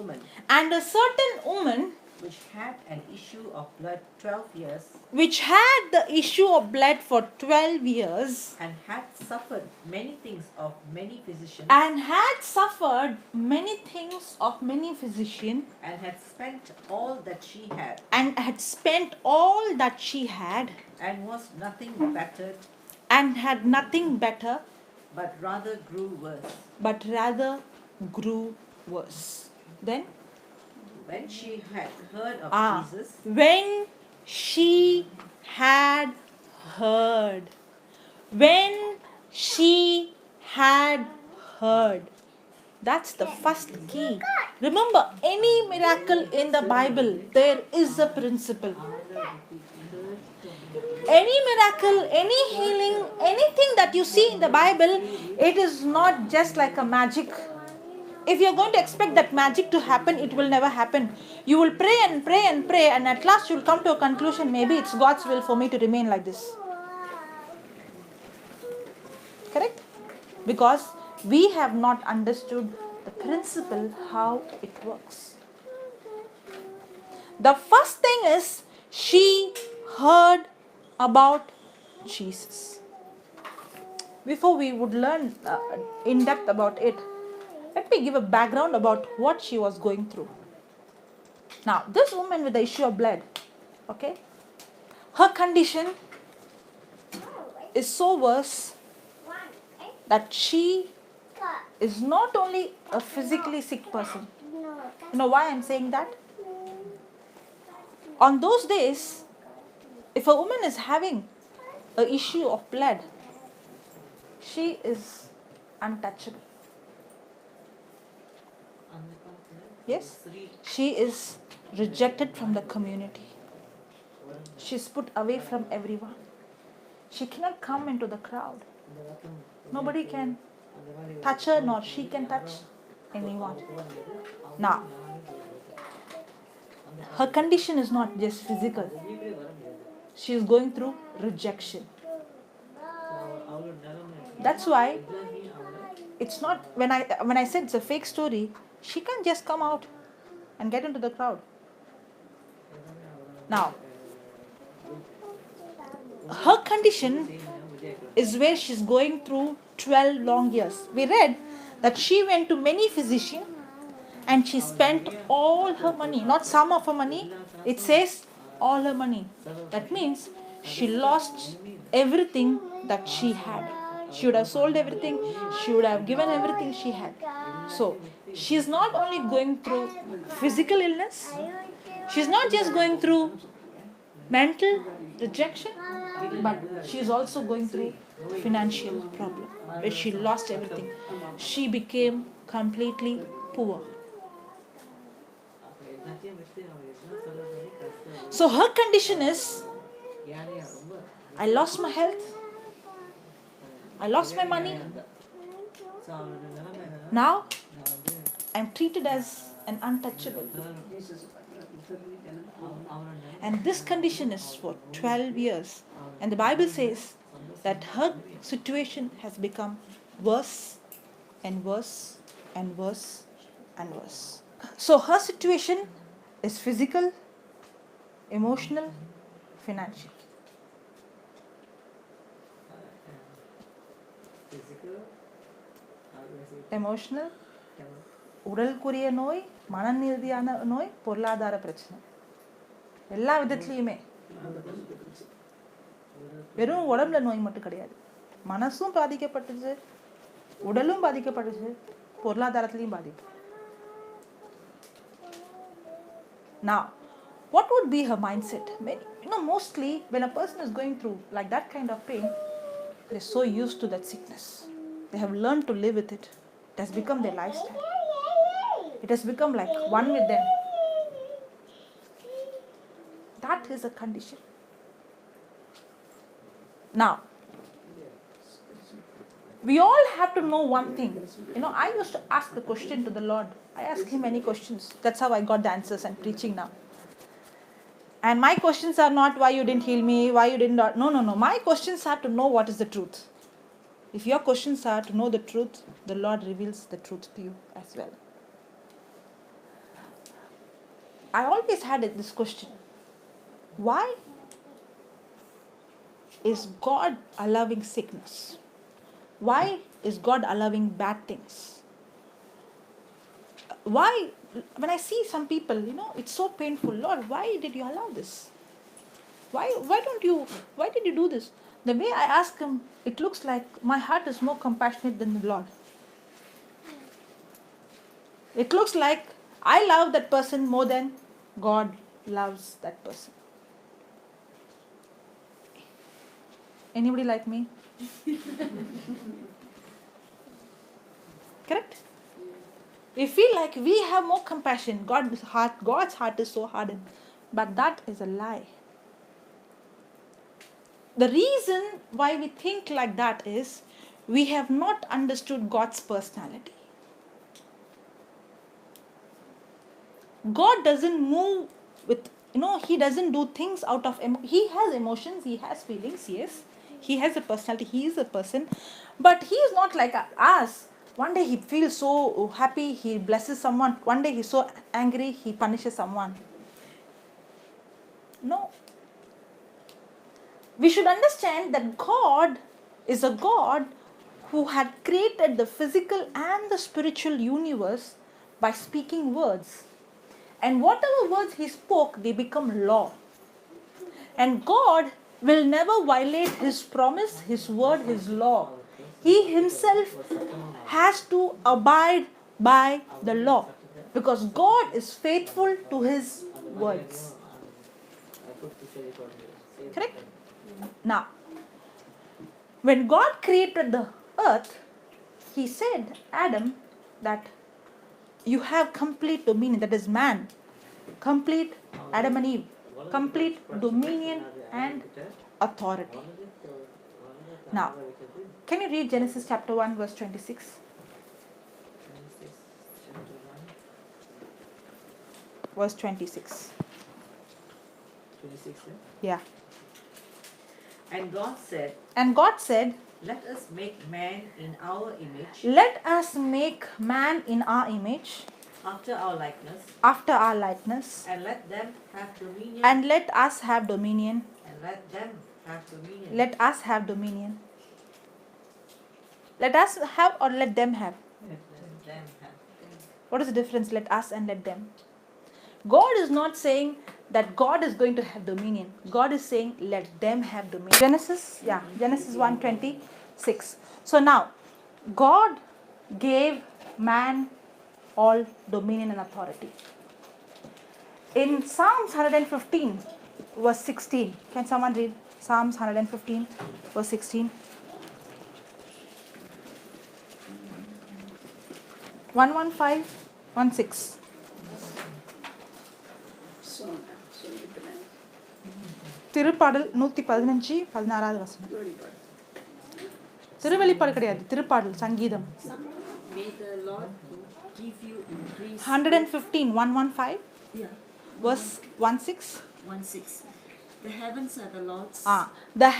woman. Which had an issue of blood 12 years. For 12 years. And had suffered many things of many physicians. And had spent all that she had. And was nothing bettered. And had nothing better. But rather grew worse. Then? When she had heard of Jesus. When she had heard. That's the first key. Remember, any miracle in the Bible, there is a principle. Any miracle, any healing, anything that you see in the Bible, it is not just like a magic. If you're going to expect that magic to happen, it will never happen. You will pray and pray and pray, and at last you will come to a conclusion, maybe it's God's will for me to remain like this. Correct? Because we have not understood the principle how it works. The first thing is she heard about Jesus. Before we would learn in depth about it, let me give a background about what she was going through. Now, this woman with the issue of blood, okay, her condition is so worse that she is not only a physically sick person. You know why I'm saying that? On those days, if a woman is having an issue of blood, she is untouchable. Yes, she is rejected from the community. She is put away from everyone. She cannot come into the crowd. Nobody can touch her, nor she can touch anyone. Now, her condition is not just physical. She is going through rejection. That's why it's not, when I said it's a fake story, she can't just come out and get into the crowd. Now, her condition is where she's going through 12 long years. We read that she went to many physicians and she spent all her money, not some of her money, it says all her money. That means she lost everything that she had. She would have sold everything, she would have given everything she had. So, she's not only going through physical illness, she's not just going through mental rejection, but she's also going through financial problem where she lost everything. She became completely poor. So her condition is, I lost my health, I lost my money, now I'm treated as an untouchable. And this condition is for 12 years. And the Bible says that her situation has become worse and worse and worse and worse. So her situation is physical, emotional, financial. Emotional, உடலுக்குரிய நோய், மனநிலையான நோய், பொருளாதார பிரச்சனை. எல்லா விதத்துலையுமே. வெறும் உடம்புல நோய் மட்டும் கிடையாது. மனசும் பாதிக்கப்பட்டுச்சு, உடலும் பாதிக்கப்பட்டுச்சு, பொருளாதாரத்திலையும் பாதிப்பு. Now, what would be her mindset? Mostly when a person is going through like that kind of pain, they're so used to that sickness. They have learned to live with it. It has become their lifestyle. It has become like one with them. That is a condition. Now, we all have to know one thing. I used to ask the question to the Lord. I asked him many questions. That's how I got the answers. I'm preaching now. And my questions are not why you didn't heal me, why you didn't. No. My questions are to know what is the truth. If your questions are to know the truth, the Lord reveals the truth to you as well. I always had this question. Why is God allowing sickness? Why is God allowing bad things? Why, when I see some people, it's so painful. Lord, why did you allow this? Why did you do this? The way I ask him, it looks like my heart is more compassionate than the Lord. It looks like I love that person more than God loves that person. Anybody like me? Correct? We feel like we have more compassion. God's heart is so hardened. But that is a lie. The reason why we think like that is we have not understood God's personality. God doesn't move with, he doesn't do things out of, he has emotions, he has feelings, yes. He has a personality. He is a person. But he is not like us. One day he feels so happy, he blesses someone. One day he's so angry, he punishes someone. No. We should understand that God is a God who had created the physical and the spiritual universe by speaking words. And whatever words he spoke, they become law. And God will never violate his promise, his word, his law. He himself has to abide by the law because God is faithful to his words. Correct? Now, when God created the earth, he said, Adam, that you have complete dominion, that is man, complete Adam and Eve, complete dominion and authority. Now, can you read Genesis chapter 1 verse 26? Verse 26. 26. Yeah. And God said, let us make man in our image, let us make man in our image, after our likeness, and let them have dominion, and let us have dominion. let them have dominion. Let us have dominion. Let us have or let them have? Let them have. What is the difference? Let us and let them. God is not saying that God is going to have dominion. God is saying let them have dominion. Genesis 1:26. So now, God gave man all dominion and authority. In Psalms 115 verse 16, can someone read Psalms 115 verse 16? 115:16. சொல்லிக்கிறேன். திருப்பாடல் 115:16 வசனம். வெளிப்பாடு. திருவெளிப்பாடு கிடையாது, திருப்பாடல் சங்கீதம். May the Lord give you increase. 115 Yeah. verse 16. 1:6. The heavens are the Lord's. The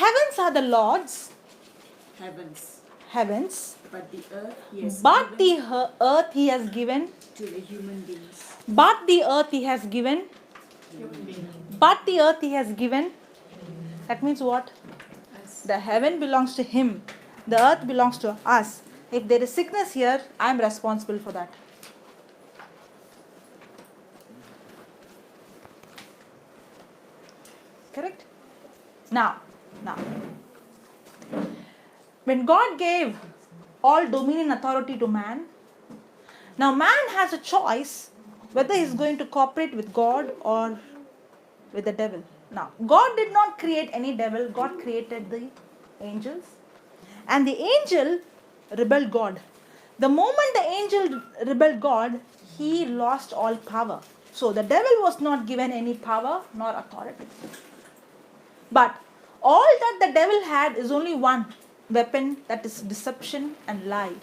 heavens are the Lord's heavens, But the earth he has but given the earth he has given, to the human beings. but the earth he has given, that means what? The heaven belongs to him, the earth belongs to us. If there is sickness here, I am responsible for that. Correct? Now, when God gave all dominion and authority to man, now man has a choice whether he is going to cooperate with God or with the devil. Now, God did not create any devil. God created the angels. And the angel rebelled God. The moment the angel rebelled God, he lost all power. So the devil was not given any power nor authority. But all that the devil had is only one weapon, that is deception and lie.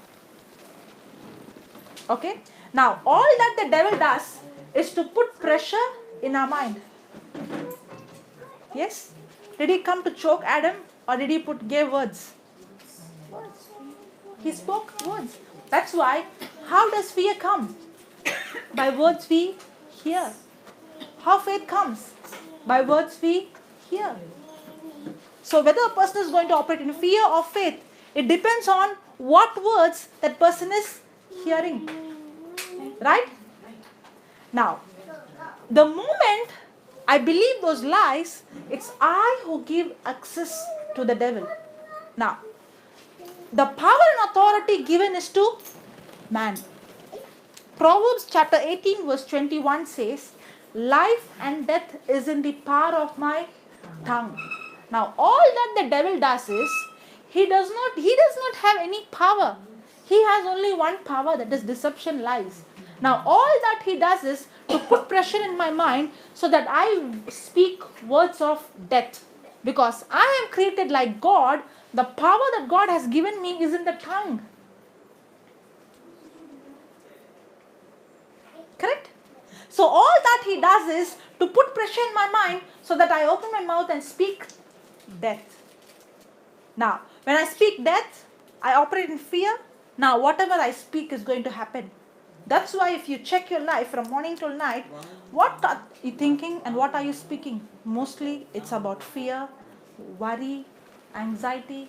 Okay? Now, all that the devil does is to put pressure in our mind. Yes? Did he come to choke Adam or did he give words? He spoke words. That's why, how does fear come? By words we hear. How faith comes? By words we hear. So whether a person is going to operate in fear or faith, it depends on what words that person is hearing. Right? Now, the moment I believe those lies, it's I who give access to the devil. Now, the power and authority given is to man. Proverbs chapter 18 verse 21 says, life and death is in the power of my tongue. Now, all that the devil does is, he does not have any power. He has only one power, that is deception, lies. Now, all that he does is to put pressure in my mind so that I speak words of death. Because I am created like God, the power that God has given me is in the tongue. Correct? So all that he does is to put pressure in my mind so that I open my mouth and speak death. Now, when I speak death, I operate in fear. Now, whatever I speak is going to happen. That's why if you check your life from morning till night, what are you thinking and what are you speaking? Mostly it's about fear, worry, anxiety.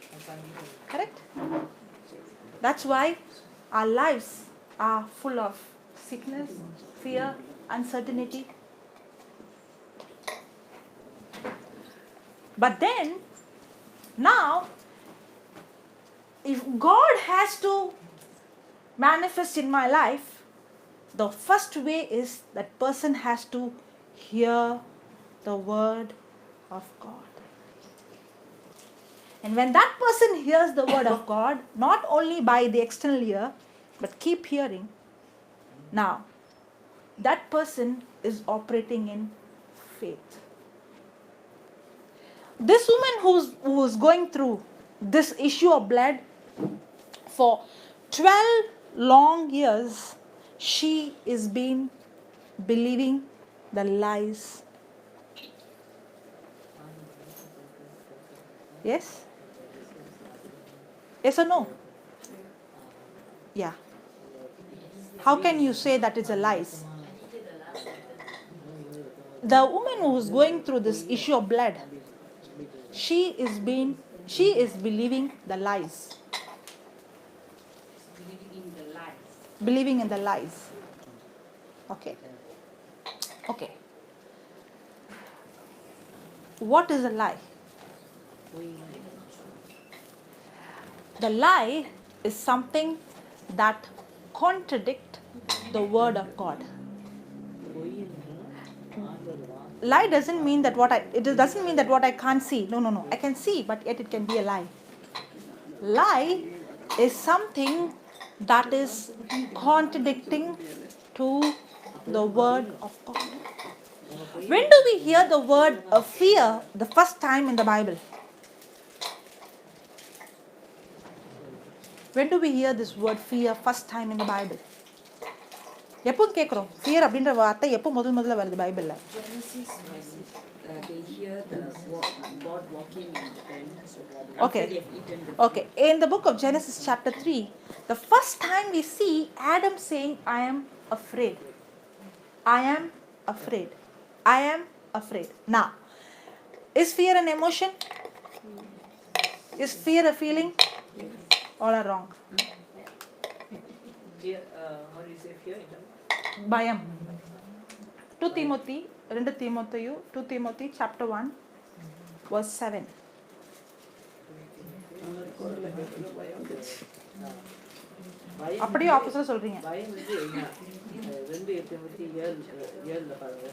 Correct? That's why our lives are full of sickness, fear, uncertainty. But then, now, if God has to manifest in my life, the first way is that person has to hear the word of God. And when that person hears the word of God, not only by the external ear, but keep hearing, now, that person is operating in faith. This woman who's going through this issue of blood for 12 long years, she is been believing the lies. Yes? Yes or no? Yeah. How can you say that it's a lies? The woman who is going through this issue of blood, she is believing the lies. Believing in the lies. Okay. Okay. What is a lie? The lie is something that contradicts the word of God. Lie doesn't mean that it doesn't mean that what I can't see. No. I can see, but yet it can be a lie. Lie is something that is contradicting to the word of God. When do we hear the word of fear the first time in the Bible? When do we hear this word fear first time in the Bible? எப்போ கேக்குறோம் fear அப்படின்ற வார்த்தை எப்போ முதல்ல வருது பைபிள்ல? Genesis, they hear the God walking in the tent. Okay. Okay. In the book of Genesis chapter 3, the first time we see Adam saying, I am afraid. I am afraid. I am afraid. Now, is fear an emotion? Is fear a feeling? All are wrong. How do you say fear? Bayam. 2 Timothy chapter 1 verse 7. அப்படியே ஆப்போசிட்டா சொல்றீங்க. பயம் வந்து என்ன? 2 Timothy 7 பாருங்க.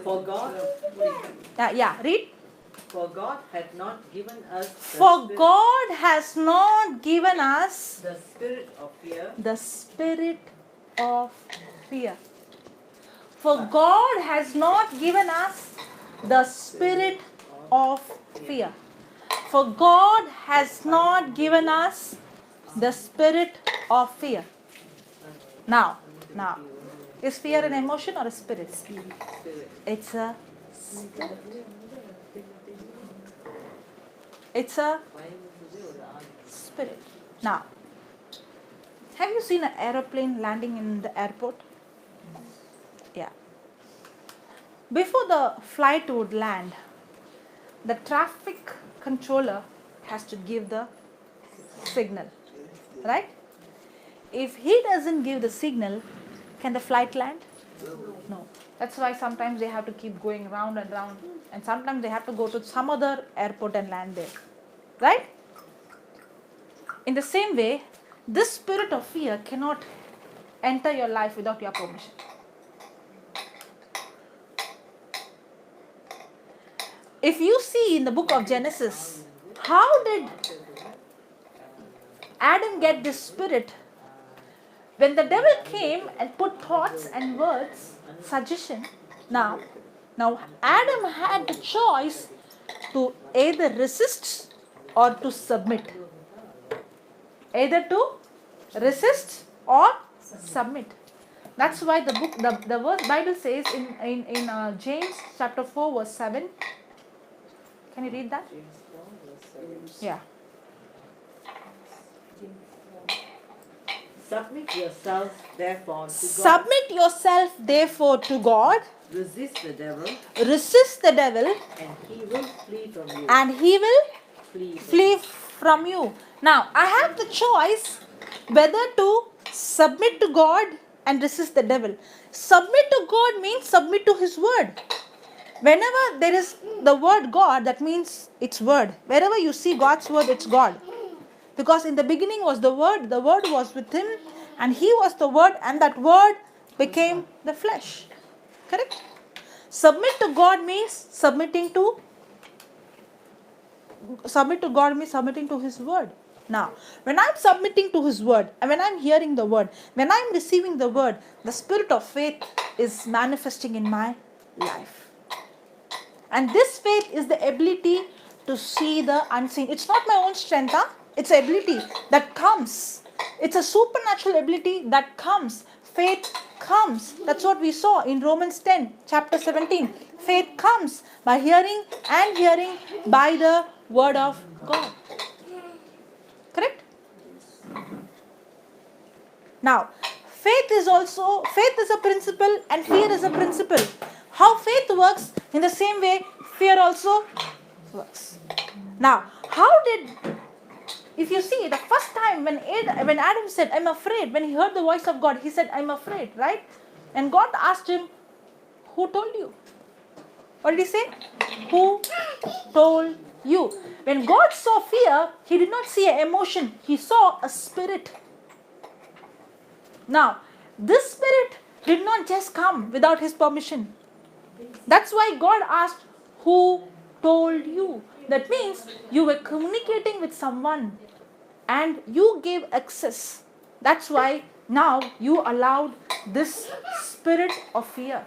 For God, Yeah, read. For God had not given us For God has not given us the spirit of fear. The spirit of fear. For God has not given us the spirit of fear. For God has not given us the spirit of fear. Now, is fear an emotion or a spirit? It's a spirit. It's a spirit. Now, have you seen an aeroplane landing in the airport? Yeah. Before the flight would land, the traffic controller has to give the signal, right? If he doesn't give the signal, can the flight land? No. That's why sometimes they have to keep going round and round, and sometimes they have to go to some other airport and land there, right? In the same way, this spirit of fear cannot enter your life without your permission. If you see in the book of Genesis, how did Adam get this spirit? When the devil came and put thoughts and words, suggestion, now Adam had the choice to either resist or to submit. Either to resist or submit. That's why the word Bible says in James chapter 4 verse 7. Can you read that? Yeah. Submit yourselves therefore to God. Submit yourself therefore to God. Resist the devil, Resist the devil, and he will flee from you. and he will Flee from flee from you. Now, I have the choice whether to submit to God and resist the devil. Submit to God means submit to His word. Whenever there is the word God, that means it's word. Wherever you see God's word, it's God. Because in the beginning was the word was with Him, and He was the word, and that word became the flesh. Correct? Submit to God means submit to God means submitting to His word. Now, when I'm submitting to His word, and when I'm hearing the word, when I'm receiving the word, the spirit of faith is manifesting in my life. And this faith is the ability to see the unseen. It's not my own strength, it's an ability that comes. It's a supernatural ability that comes. Faith comes. That's what we saw in Romans 10, chapter 17. Faith comes by hearing, and hearing by the word of God. Correct? Now, faith is a principle, and fear is a principle. How faith works, in the same way, fear also works. Now, if you see, the first time when Adam said, I'm afraid, when he heard the voice of God, he said, I'm afraid, right? And God asked him, who told you? What did he say? Who told you? When God saw fear, He did not see an emotion. He saw a spirit. Now, this spirit did not just come without His permission. That's why God asked, who told you? That means you were communicating with someone and you gave access. That's why now you allowed this spirit of fear.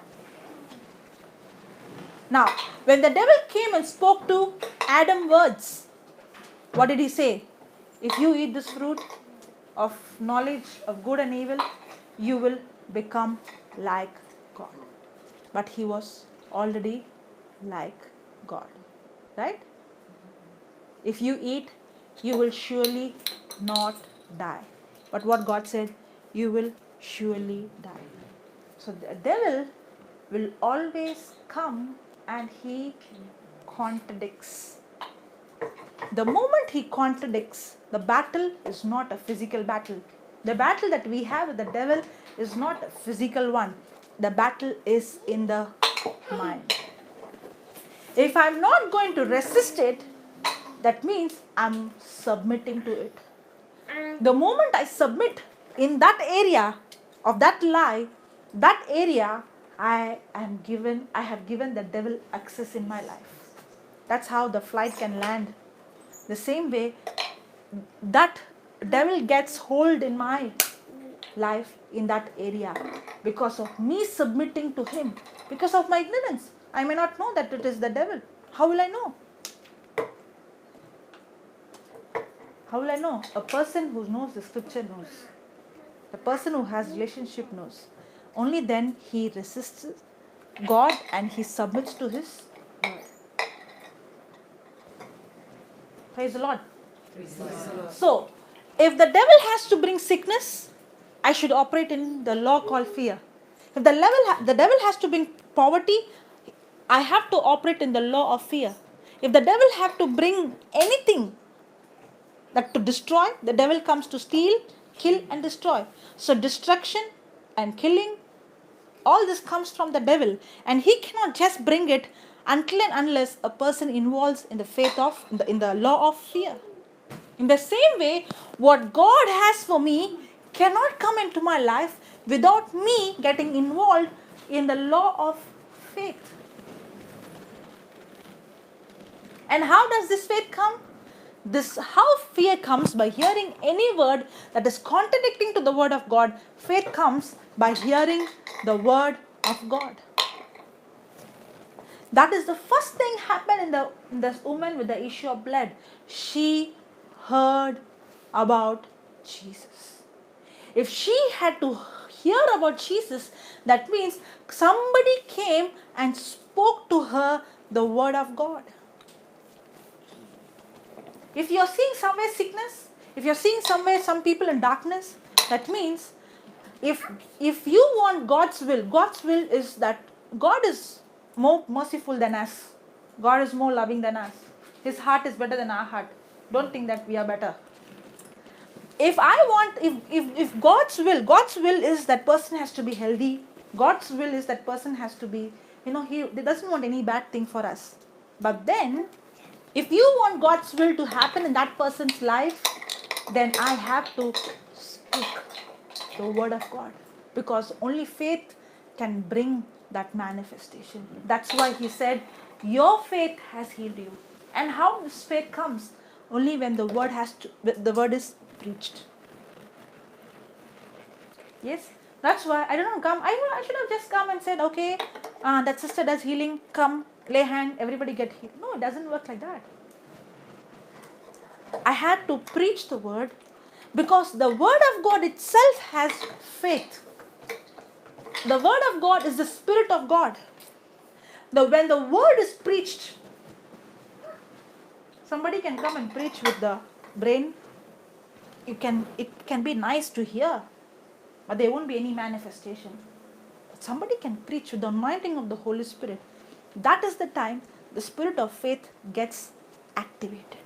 Now, when the devil came and spoke to Adam words, what did he say? If you eat this fruit of knowledge of good and evil, you will become like God. But he was already like God. Right? If you eat, you will surely not die. But what God said, you will surely die. So the devil will always come and he contradicts. The moment he contradicts, the battle is not a physical battle. The battle that we have with the devil is not a physical one. The battle is in the mind. If I'm not going to resist it, that means I'm submitting to it. The moment I submit in that area of that lie, that area I have given the devil access in my life. That's how the flight can land. The same way that devil gets hold in my life in that area because of me submitting to him, because of my ignorance. I may not know that it is the devil. How will I know? How will I know? A person who knows the scripture knows. A person who has relationship knows. Only then he resists God and he submits to His word. Praise the Lord. So, if the devil has to bring sickness, I should operate in the law called fear. If the devil has to bring poverty, I have to operate in the law of fear. If the devil have to bring anything that to destroy, the devil comes to steal, kill and destroy. So destruction and killing, all this comes from the devil, and he cannot just bring it until and unless a person involves in the faith of in the law of fear. In the same way, what God has for me cannot come into my life without me getting involved in the law of faith. And how does this faith come? How fear comes by hearing any word that is contradicting to the word of God. Faith comes by hearing the word of God. That is the first thing happened in this woman with the issue of blood. She heard about Jesus. If she had to hear about Jesus, that means somebody came and spoke to her the word of God. If you're seeing somewhere sickness, if you're seeing somewhere some people in darkness, that means if you want God's will is that God is more merciful than us. God is more loving than us. His heart is better than our heart. Don't think that we are better. If God's will is that person has to be healthy. God's will is that person has to be, he doesn't want any bad thing for us. But then, if you want God's will to happen in that person's life, then I have to speak the word of God. Because only faith can bring that manifestation. That's why he said, your faith has healed you. And how this faith comes? Only when the word is preached. Yes, that's why I don't come. I should have just come and said, okay, that sister does healing. Come, lay hand, everybody get healed. No, it doesn't work like that. I had to preach the word because the word of God itself has faith. The word of God is the Spirit of God. When the word is preached, somebody can come and preach with the brain. It can be nice to hear, but there won't be any manifestation. But somebody can preach with the anointing of the Holy Spirit. That is the time the spirit of faith gets activated.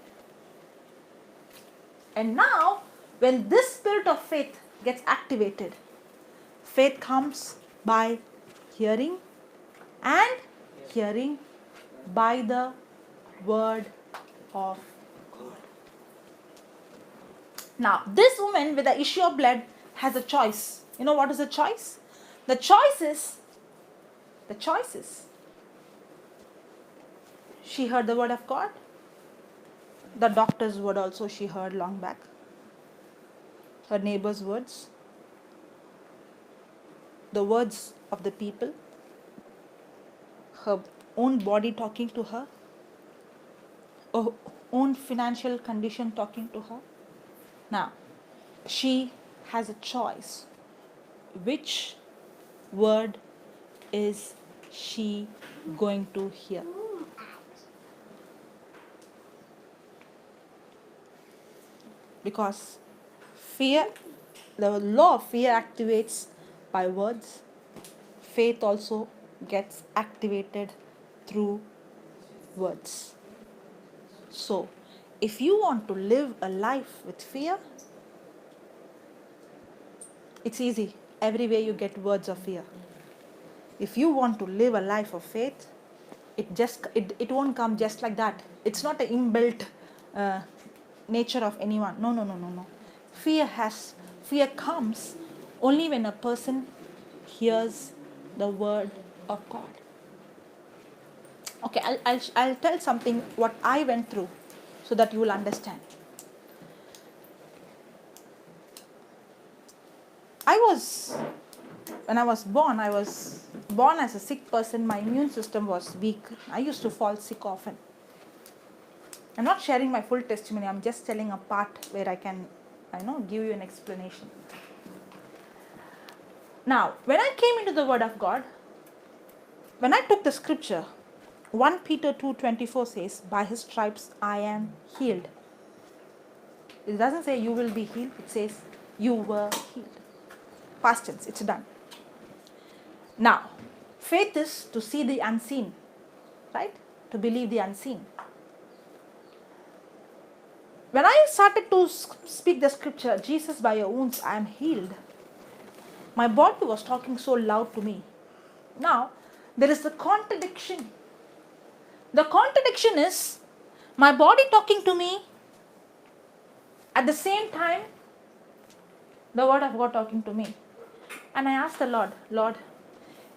And now, when this spirit of faith gets activated, faith comes by hearing and hearing by the word of God. Now, this woman with the issue of blood has a choice. You know what is the choice? The choice is, she heard the word of God. The doctor's word also she heard long back. Her neighbor's words. The words of the people. Her own body talking to her. Her own financial condition talking to her. Now, she has a choice. Which word is she going to hear? Because fear, the law of fear activates by words. Faith also gets activated through words. So, if you want to live a life with fear, it's easy. Everywhere you get words of fear. If you want to live a life of faith, it won't come just like that. It's not an inbuilt nature of anyone. No. Fear comes only when a person hears the word of God. Okay, I'll tell something what I went through so that you will understand. When I was born as a sick person. My immune system was weak. I used to fall sick often. I'm not sharing my full testimony. I'm just telling a part where I can, give you an explanation. Now, when I came into the Word of God, when I took the scripture, 1 Peter 2:24 says, by His stripes I am healed. It doesn't say you will be healed. It says you were healed. Past tense, it's done. Now, faith is to see the unseen, right? To believe the unseen. When I started to speak the scripture, Jesus, by your wounds I am healed, my body was talking so loud to me. Now, there is a contradiction. The contradiction is my body talking to me, at the same time, the word of God talking to me. And I asked the Lord,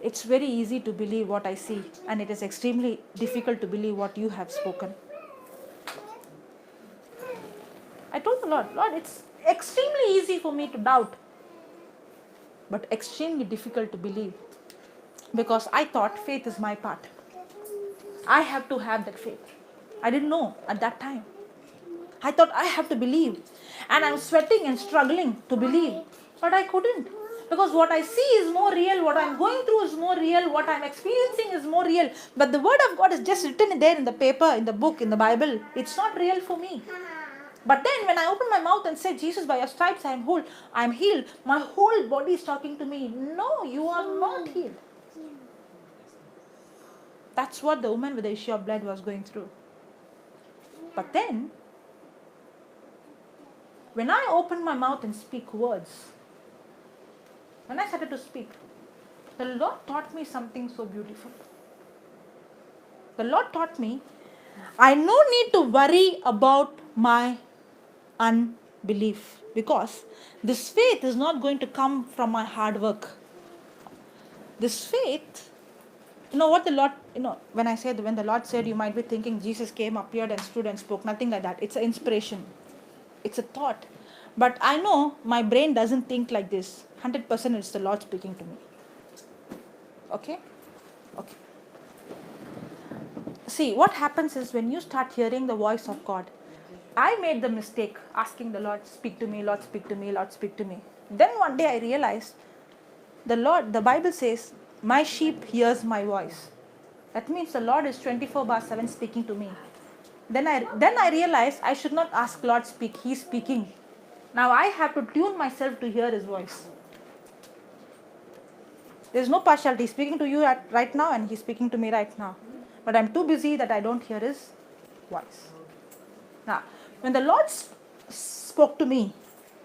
it's very easy to believe what I see, and it is extremely difficult to believe what you have spoken. I told the Lord, it's extremely easy for me to doubt, but extremely difficult to believe, because I thought faith is my part. I have to have that faith. I didn't know at that time. I thought I have to believe, and I'm sweating and struggling to believe, but I couldn't, Because what I see is more real, what I'm going through is more real, what I'm experiencing is more real. But the word of God is just written there in the paper, in the book, in the Bible. It's not real for me. But then when I open my mouth and say, Jesus, by your stripes I am whole, I am healed, my whole body is talking to me. No, you are not healed. That's what the woman with the issue of blood was going through. But then, when I opened my mouth and speak words, when I started to speak, the Lord taught me something so beautiful. The Lord taught me, I no need to worry about my unbelief, because this faith is not going to come from my hard work. This faith, what the Lord, when the Lord said, you might be thinking Jesus came, appeared and stood and spoke. Nothing like that. It's an inspiration. It's a thought. But I know my brain doesn't think like this. 100% it's the Lord speaking to me. Okay? Okay. See, what happens is when you start hearing the voice of God, I made the mistake asking the Lord, speak to me, Lord, speak to me, Lord, speak to me. Then one day I realized, the Bible says, my sheep hears my voice. That means the Lord is 24/7 speaking to me. Then I realized I should not ask Lord speak, He's speaking. Now I have to tune myself to hear His voice. There's no partiality. He's speaking to you right now and He's speaking to me right now. But I'm too busy that I don't hear His voice. Now, when the Lord spoke to me,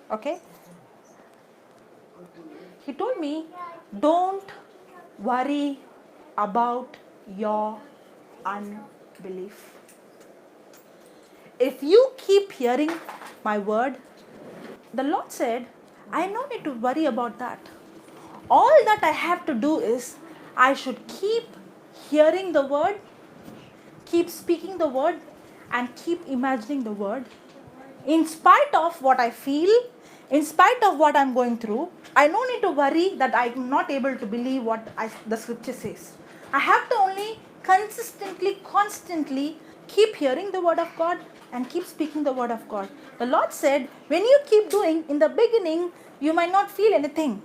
okay, He told me, don't worry about your unbelief. If you keep hearing my word, the Lord said, I don't need to worry about that. All that I have to do is, I should keep hearing the word, keep speaking the word, and keep imagining the word. In spite of what I feel, in spite of what I'm going through, I don't need to worry that I'm not able to believe what the scripture says. I have to only consistently, constantly keep hearing the word of God and keep speaking the word of God. The Lord said, when you keep doing, in the beginning, you might not feel anything.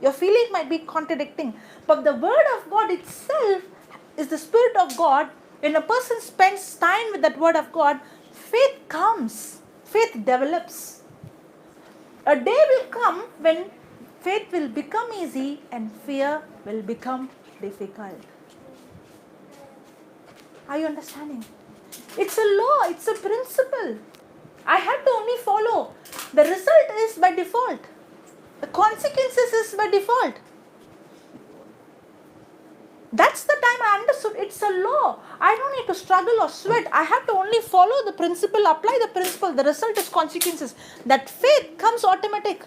Your feeling might be contradicting. But the word of God itself is the Spirit of God. When a person spends time with that word of God, faith comes. Faith develops. A day will come when faith will become easy and fear will become difficult. Are you understanding? It's a law, it's a principle. I have to only follow. The result is by default. The consequences is by default. That's the time I understood it's a law. I don't need to struggle or sweat. I have to only follow the principle, apply the principle. The result is consequences. That faith comes automatic.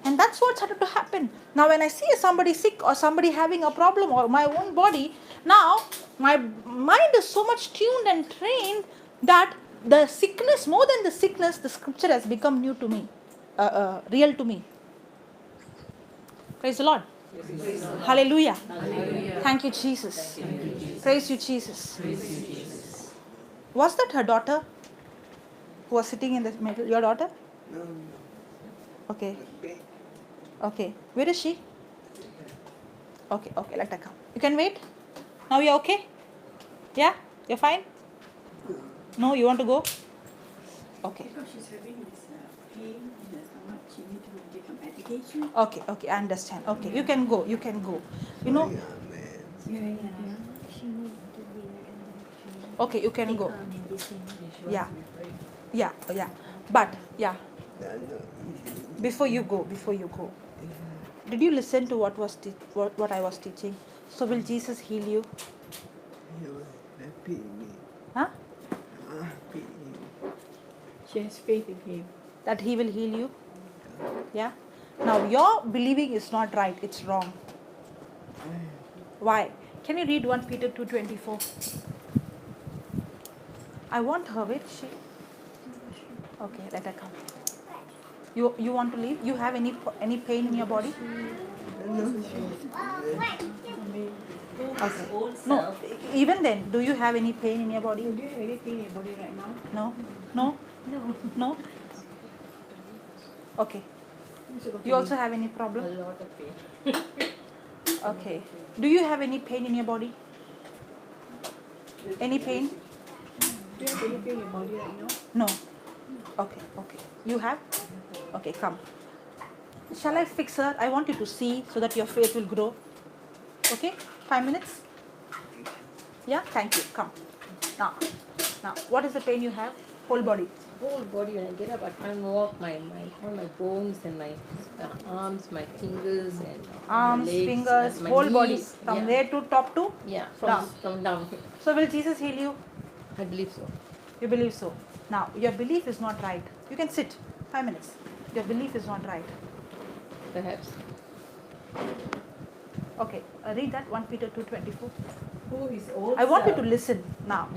And that's what started to happen. Now when I see somebody sick or somebody having a problem or my own body, now my mind is so much tuned and trained that the sickness, more than the sickness, the scripture has become new to me, real to me. Praise the Lord. Praise the Lord. Hallelujah. Hallelujah. Thank you, Jesus. Praise you, Jesus. Was that her daughter who was sitting in the middle? Your daughter? No. Okay. Okay. Where is she? Okay, let her come. You can wait? Now you're okay? Yeah? You're fine? No, you want to go? Okay. Because she's having this pain in the stomach, she needs to take some medication. Okay, I understand. Okay, you can go. You know, She need to be okay, you can go. medicine. Yeah. But, yeah. Before you go, did you listen to what I was teaching? So will Jesus heal you? Huh? She has faith in him. That He will heal you? Yeah? Now your believing is not right, it's wrong. Why? Can you read 1 Peter 2:24? I want her, wait, she. Okay, let her come. You want to leave? You have any pain in your body? Okay. No, even then, do you have any pain in your body? Do you have any pain in your body right now? No? Okay. You also have any A problem? lot of pain. Okay. Do you have any pain in your body? Any pain? Do you have any pain in your body right now? No. Okay, okay. You have? Okay, come. Shall I fix her? I want you to see so that your faith will grow. Okay? 5 minutes? Yeah? Thank you. Come. Now, what is the pain you have? Whole body. Whole body, when I get up, I can't walk. All my bones and my arms, my fingers and my Arms, legs, fingers, and my whole body. knees. From Yeah. there to top to? Yeah, Down. from down. So will Jesus heal you? I believe so. You believe so. Now, your belief is not right. You can sit. 5 minutes. Your belief is not right. Perhaps. Okay, read that 1 Peter 2:24. Who is old I want you to self listen now.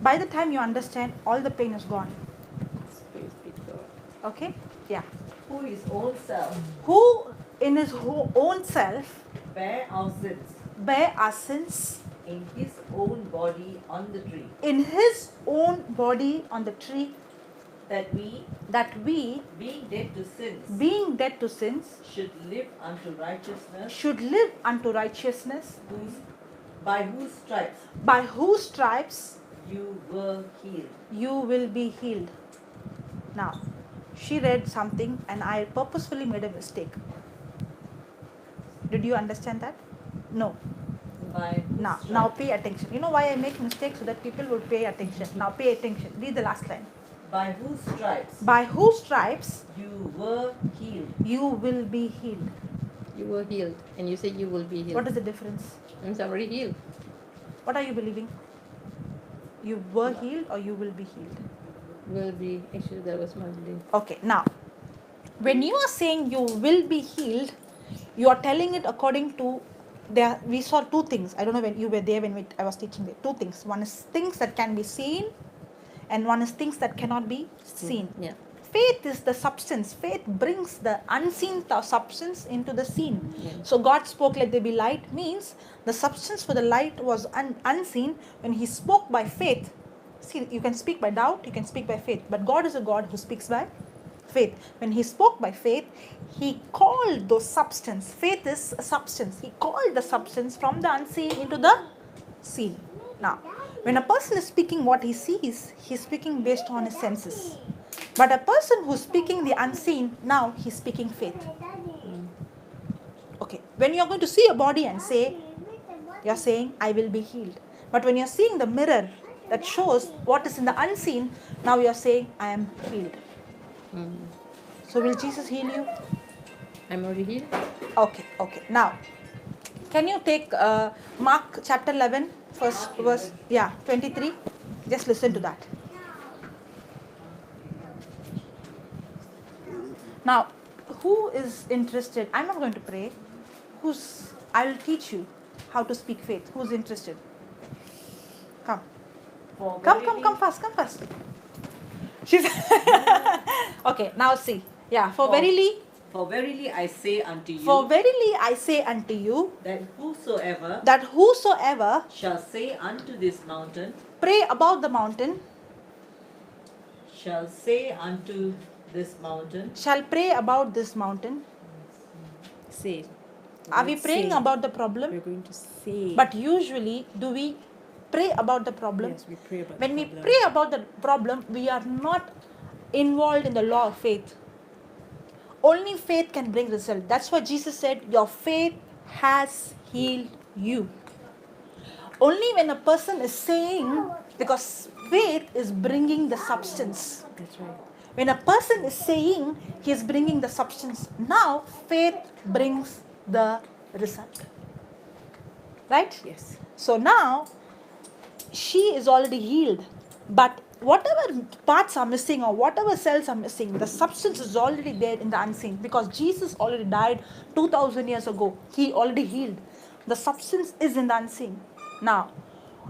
By the time you understand, all the pain is gone. Praise be to God. Okay? Yeah. who is old self Who in his own self bear our sins bear our sins in his own body on the tree, in his own body on the tree, that we, that we, being dead to sins, being dead to sins, should live unto righteousness, should live unto righteousness, by whose stripes by whose stripes you were healed. you will be healed. Now, she read something and I purposefully made a mistake. Did you understand that? No. By whose Now stripes, pay attention. You know why I make mistakes? So that people would pay attention. Now pay attention. Read the last line. by whose stripes By whose stripes you were healed. you will be healed. You were healed, and you say you will be healed. What is the difference? Means I'm already healed. What are you believing? You were healed or you will be healed? Will be. Actually, that was my belief. Okay, now when you are saying you will be healed, you are telling it according to there. We saw two things. I don't know when you were there when I was teaching there. Two things. One is things that can be seen, and one is things that cannot be seen. Yeah. Faith is the substance. Faith brings the unseen substance into the seen. Yeah. So God spoke, let there be light, means the substance for the light was unseen. When he spoke by faith, see, you can speak by doubt, you can speak by faith, but God is a God who speaks by faith. When he spoke by faith, he called those substance. Faith is a substance. He called the substance from the unseen into the seen. Now, when a person is speaking what he sees, he's speaking based on his senses. But a person who's speaking the unseen, now he's speaking faith. Okay, when you're going to see a body and say, you're saying, I will be healed. But when you're seeing the mirror that shows what is in the unseen, now you're saying, I am healed. So will Jesus heal you? I'm already healed. Okay. Now, can you take Mark chapter 11, first verse, 23? Just listen to that. Now, who is interested? I'm not going to pray. I will teach you how to speak faith. Who's interested? Come. Come fast. She's okay, now see. Yeah, for verily I say unto you, I say unto you that whosoever that whosoever shall say unto this mountain, pray about the mountain, shall say unto this mountain, shall pray about this mountain. Say. Are we praying about the problem? We're going to say. But usually, do we pray about the problem? yes, we pray about When the we problem. pray about the problem, we are not involved in the law of faith. Only faith can bring result. That's why Jesus said, your faith has healed you. Only when a person is saying, because faith is bringing the substance. That's right. When a person is saying, he is bringing the substance. Now, faith brings the result. Right? Yes. So now, she is already healed. But whatever parts are missing or whatever cells are missing, the substance is already there in the unseen. Because Jesus already died 2000 years ago. He already healed. The substance is in the unseen. Now,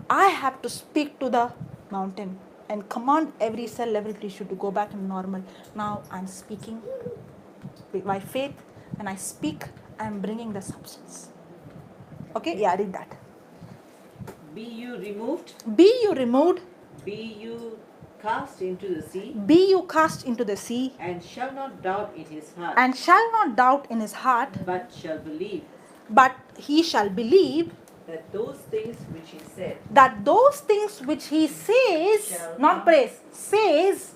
I have to speak to the mountain and command every cell, every tissue to go back to normal. Now I'm speaking by faith. When I speak, I'm bringing the substance. Okay? Yeah, read that. be you removed, Be you removed, be you cast into the sea, be you cast into the sea, and shall not doubt in his heart, and shall not doubt in his heart, but shall believe but he shall believe that those things which he said that those things which he says, Shall not come. praise, says,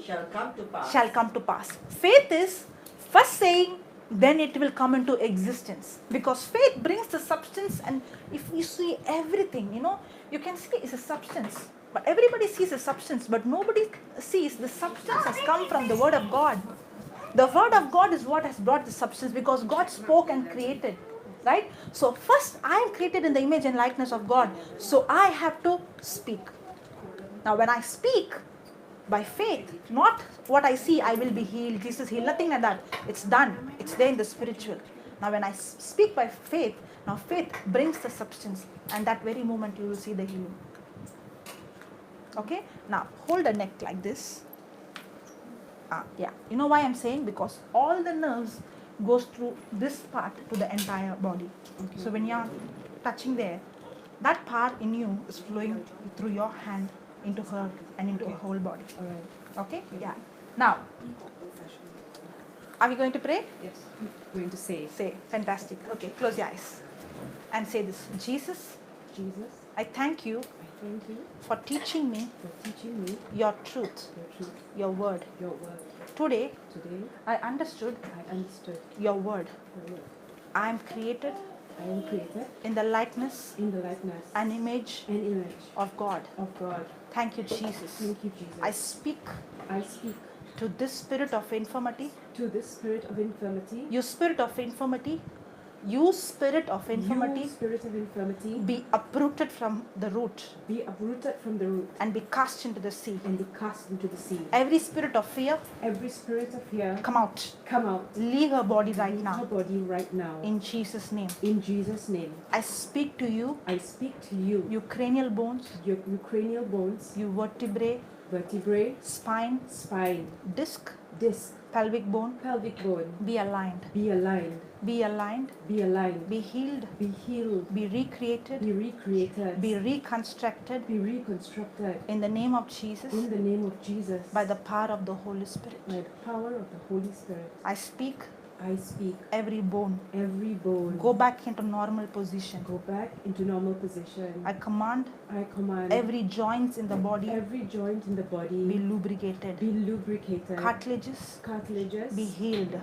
shall come to pass. shall come to pass. Faith is first saying, then it will come into existence. Because faith brings the substance, and if we see everything, you can see it's a substance. But everybody sees a substance, but nobody sees the substance has come from the Word of God. The Word of God is what has brought the substance, because God spoke and created. Right? So first I am created in the image and likeness of God. So I have to speak. Now when I speak by faith, not what I see, I will be healed, Jesus healed, nothing like that. It's done. It's there in the spiritual. Now when I speak by faith, now faith brings the substance, and that very moment you will see the healing. Okay? Now hold the neck like this. Yeah. You know why I'm saying? Because all the nerves goes through this part to the entire body. Okay. So when you're touching there, that part in you is flowing through your hand into her and into her whole body. All right. Okay? Yeah. Now, are we going to pray? Yes. I'm going to say, Say, fantastic. Okay, close your eyes and say this. Jesus, Jesus, I thank you I thank you for teaching me for teaching me your truth, your truth, your word. your word. Today, Today, I understood I understood your word. your word. I am created I am created in the likeness in the likeness and image and image of God. of God. Thank you, Jesus. Thank you, Jesus. I speak I speak to this spirit of infirmity. to this spirit of infirmity. You spirit of infirmity, you spirit of You infirmity, spirit of infirmity, be uprooted from the root be uprooted from the root and be cast into the sea. and be cast into the sea. Every spirit of fear, Every spirit of fear, come out. come out. Leave her body right Leave now. her body right now. In Jesus' name. In Jesus' name, I speak to you, I speak to you, you cranial bones, your cranial bones, you vertebrae, vertebrae, spine, spine, disc, disc, pelvic bone, pelvic bone, be aligned. be aligned, Be aligned, be aligned, be healed, be healed, be recreated, be recreated, be reconstructed be reconstructed in the name of Jesus in the name of Jesus by the power of the Holy Spirit. by the power of the Holy Spirit. I speak I speak every bone, every bone go back into normal position. go back into normal position. I command I command every joints in the body every joint in the be body lubricated, be lubricated, cartilages cartilages be healed,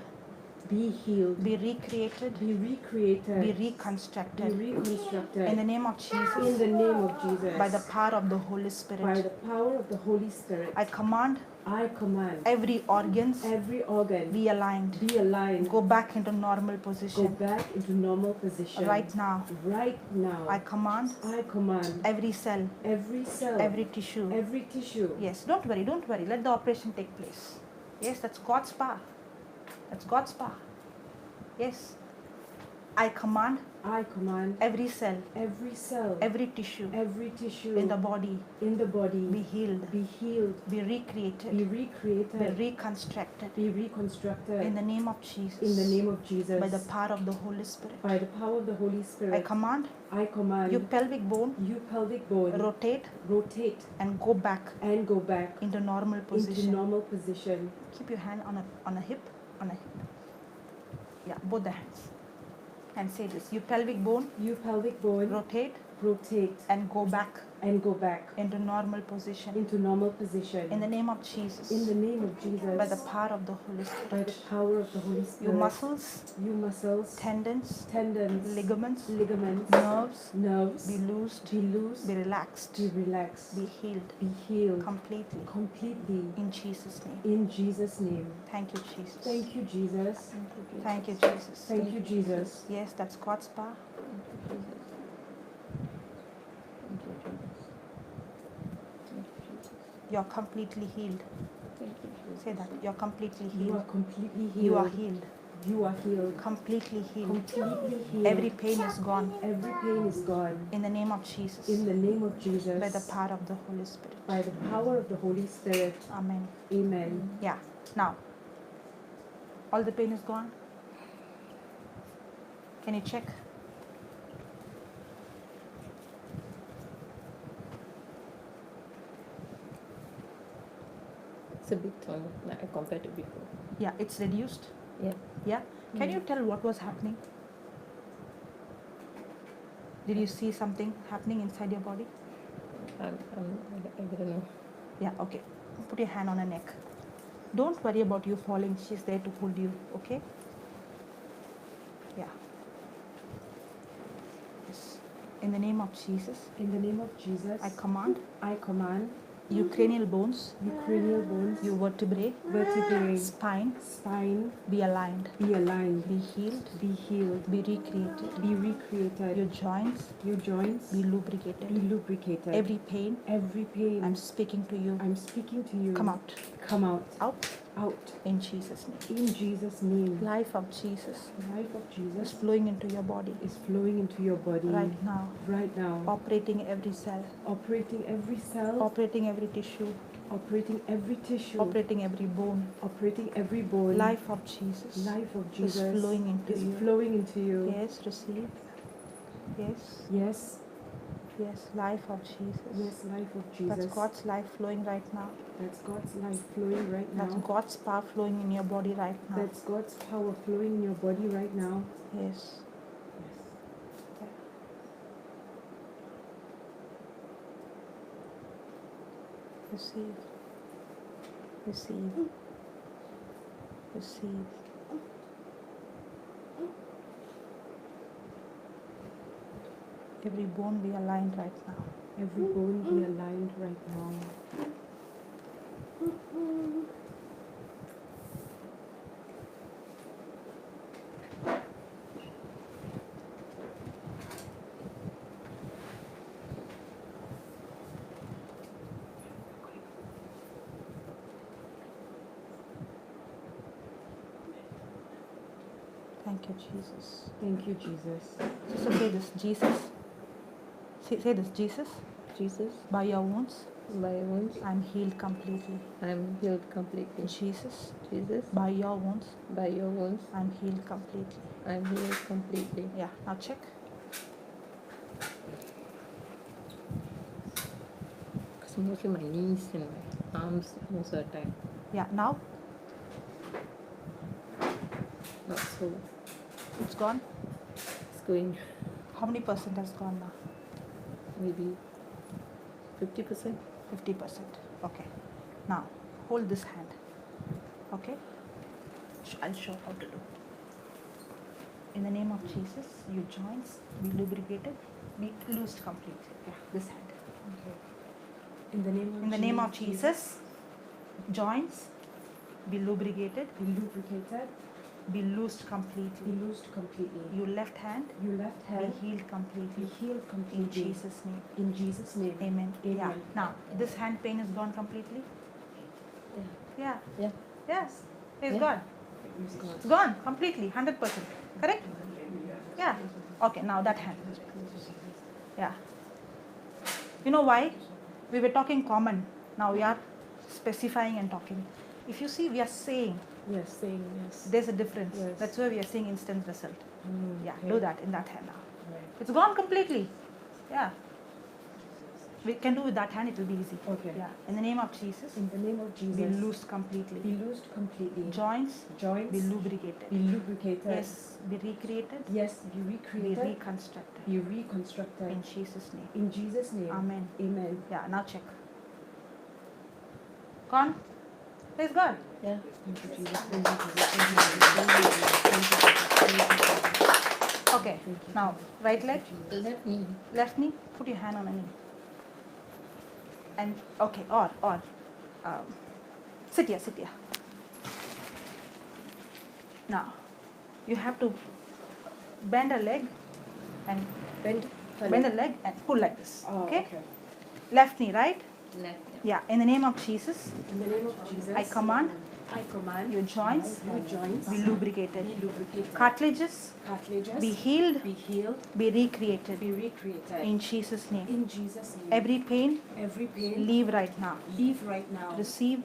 be healed, be recreated, be recreated, be be reconstructed reconstructed in the name of in Jesus the name of Jesus by the power of the Holy by Spirit. the power of the Holy Spirit. I command I command every organs every organ be aligned, be aligned, go back into normal go position back into normal position right now. right now. I command I command every cell, every cell, every tissue. every tissue. Yes, don't worry, let the operation take place. Yes, that's God's power. That's God's power. Yes. I command I command every cell, every cell, every tissue every tissue in the body in the body be healed, be healed, be be recreated, be recreated, reconstructed be reconstructed in the name of Jesus. in the name of Jesus By the power of the Holy Spirit. by the power of the Holy I Spirit. command I command you pelvic bone you pelvic bone rotate rotate and go back and go back into normal into position. normal position. Keep your hand on a hip, Yeah, both the hands. And say this. You pelvic bone You pelvic bone rotate rotate and go back and go back into normal position. into normal position In the name of Jesus. in the name of Jesus By the power of the Holy by the Spirit. power of the Holy You Spirit. muscles, You muscles, tendons, tendons, ligaments, ligaments, nerves nerves be loosed, be loosed, be relaxed, be relaxed, be healed be healed completely. completely In Jesus' name. in Jesus' name. Thank you, Jesus. Thank you, Jesus. Thank you, Jesus. Thank you, Jesus. Yes, that's God's power. You're completely healed. Say that. You're completely You are healed. completely healed. You are healed. You are healed. Completely healed. Completely healed. Every pain is gone. Every pain is gone. In the name of Jesus. In the name of Jesus. By the power of the Holy Spirit. By the power of the Holy Spirit. Amen. Amen. Yeah. Now, all the pain is gone. Can you check? It's a bit compared to before. Yeah, it's reduced. Yeah. Yeah. Can you tell what was happening? Did you see something happening inside your body? I don't know. Yeah, okay. Put your hand on her neck. Don't worry about you falling. She's there to hold you, okay? Yeah. Yes. In the name of Jesus, In the name of Jesus, I command I command you cranial bones, you cranial bones, you vertebrae, vertebrae, spine, spine, be aligned, be aligned, be healed, be healed, be recreated. be recreated, Your joints your joints be lubricated. be lubricated. Every pain, Every pain, I'm speaking to you. I'm speaking to you. Come out. Come out. Out Out. in Jesus' name. In Jesus' name. Life of Jesus Life of is Jesus flowing into your body is flowing into your body right now, right now, operating every cell, operating every cell, operating every tissue, operating every tissue, operating every bone. operating every bone. Life of Jesus Life of is Jesus flowing into is you. flowing into you. Yes, receive. Yes, Yes, yes, life of Jesus. yes, life of Jesus. That's God's life flowing right now. That's God's life flowing right That's now. God's power flowing in your body right now. That's God's power flowing in your body right now. Yes. Yes. Receive. Receive. Receive. Every bone be aligned right now. Every bone be aligned right now. Thank you, Jesus. Thank you, Jesus. Sister, say this, Jesus. Say this, Jesus. Jesus, By your wounds, by your wounds, I'm healed completely. I'm healed completely. Jesus, Jesus, by your wounds, by your wounds, I'm healed completely. I'm healed completely. Yeah, now check. Because mostly my knees and my arms most of the time. Yeah, now Not so. it's gone. It's going How many percent has gone now? maybe 50%. 50%. Okay. Now, hold this hand. Okay? I'll show how to do. In the name of Jesus, your joints be lubricated, be loosed completely. Yeah, this hand. Okay. In the name of In the name of Jesus, joints be lubricated, be lubricated, be loosed be completely. loosed completely. Your left hand Your left be hand healed be completely. healed In completely. Jesus' name. In Jesus' name. Amen. Yeah. Amen. Now, this hand pain is gone completely? Yeah. Yeah. Yes. It's Yeah. gone. Praise God. It's gone completely, 100%. Correct? Yeah. Okay, now that hand. Yeah. You know why? We were talking common. Now we are specifying and talking. If you see, we are saying Yes, saying yes. there's a difference. Yes. That's why we are seeing instant result. Yeah, okay. do that in that hand now. Right. It's gone completely. Yeah. We can do with that hand, it will be easy. Okay. Yeah. In the name of Jesus, In the name of Jesus. be loosed completely. Be loosed completely. Joints Joints. be lubricated. Be lubricated. Yes, be recreated, Yes, be be recreated. reconstructed. Be reconstructed. In Jesus' name. In Jesus' name. Amen. Amen. Yeah, now check. Gone? Praise God. Yeah. Thank you, Jesus. Thank you, Jesus. Thank you, Jesus. Thank you, Jesus. Thank you, Jesus. Thank you, Jesus. Okay, now right leg, Let me. left knee, put your hand on a knee. And okay, or sit here, sit here. Now, you have to bend a leg and Bend. bend a leg and pull like this. Oh, Okay? okay. Left knee, right? Left. Yeah, in the name of Jesus, In the name of Jesus. I command I command your joints your joints be lubricated. be lubricated. Cartilages Cartilages be healed, be healed, be recreated. be recreated. In Jesus' name. In Jesus' name. Every pain, Every pain leave right now. leave right now. Receive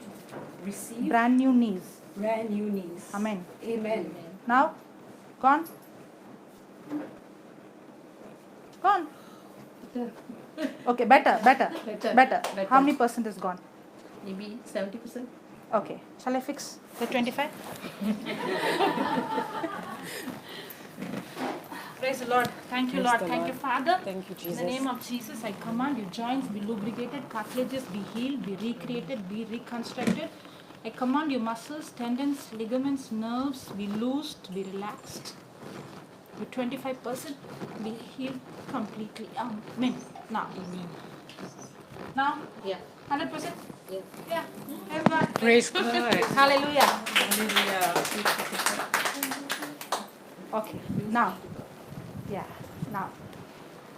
Receive brand new knees. brand new knees. Amen. Amen. Now, gone? Gone. Okay, better. Better. How many percent is gone? Maybe 70%. Okay, shall I fix the 25? Praise the Lord. Thank you, Praise Lord. the Thank Lord. you, Father. Thank you, In Jesus. the name of Jesus, I command your joints be lubricated, cartilages be healed, be recreated, be reconstructed. I command your muscles, tendons, ligaments, nerves be loosed, be relaxed. Your 25% be healed completely. Amen. Now. Now? Yeah. 100%? Yeah. Yeah. Praise God. Praise God. Hallelujah. Hallelujah. Okay. Now. Yeah. Now.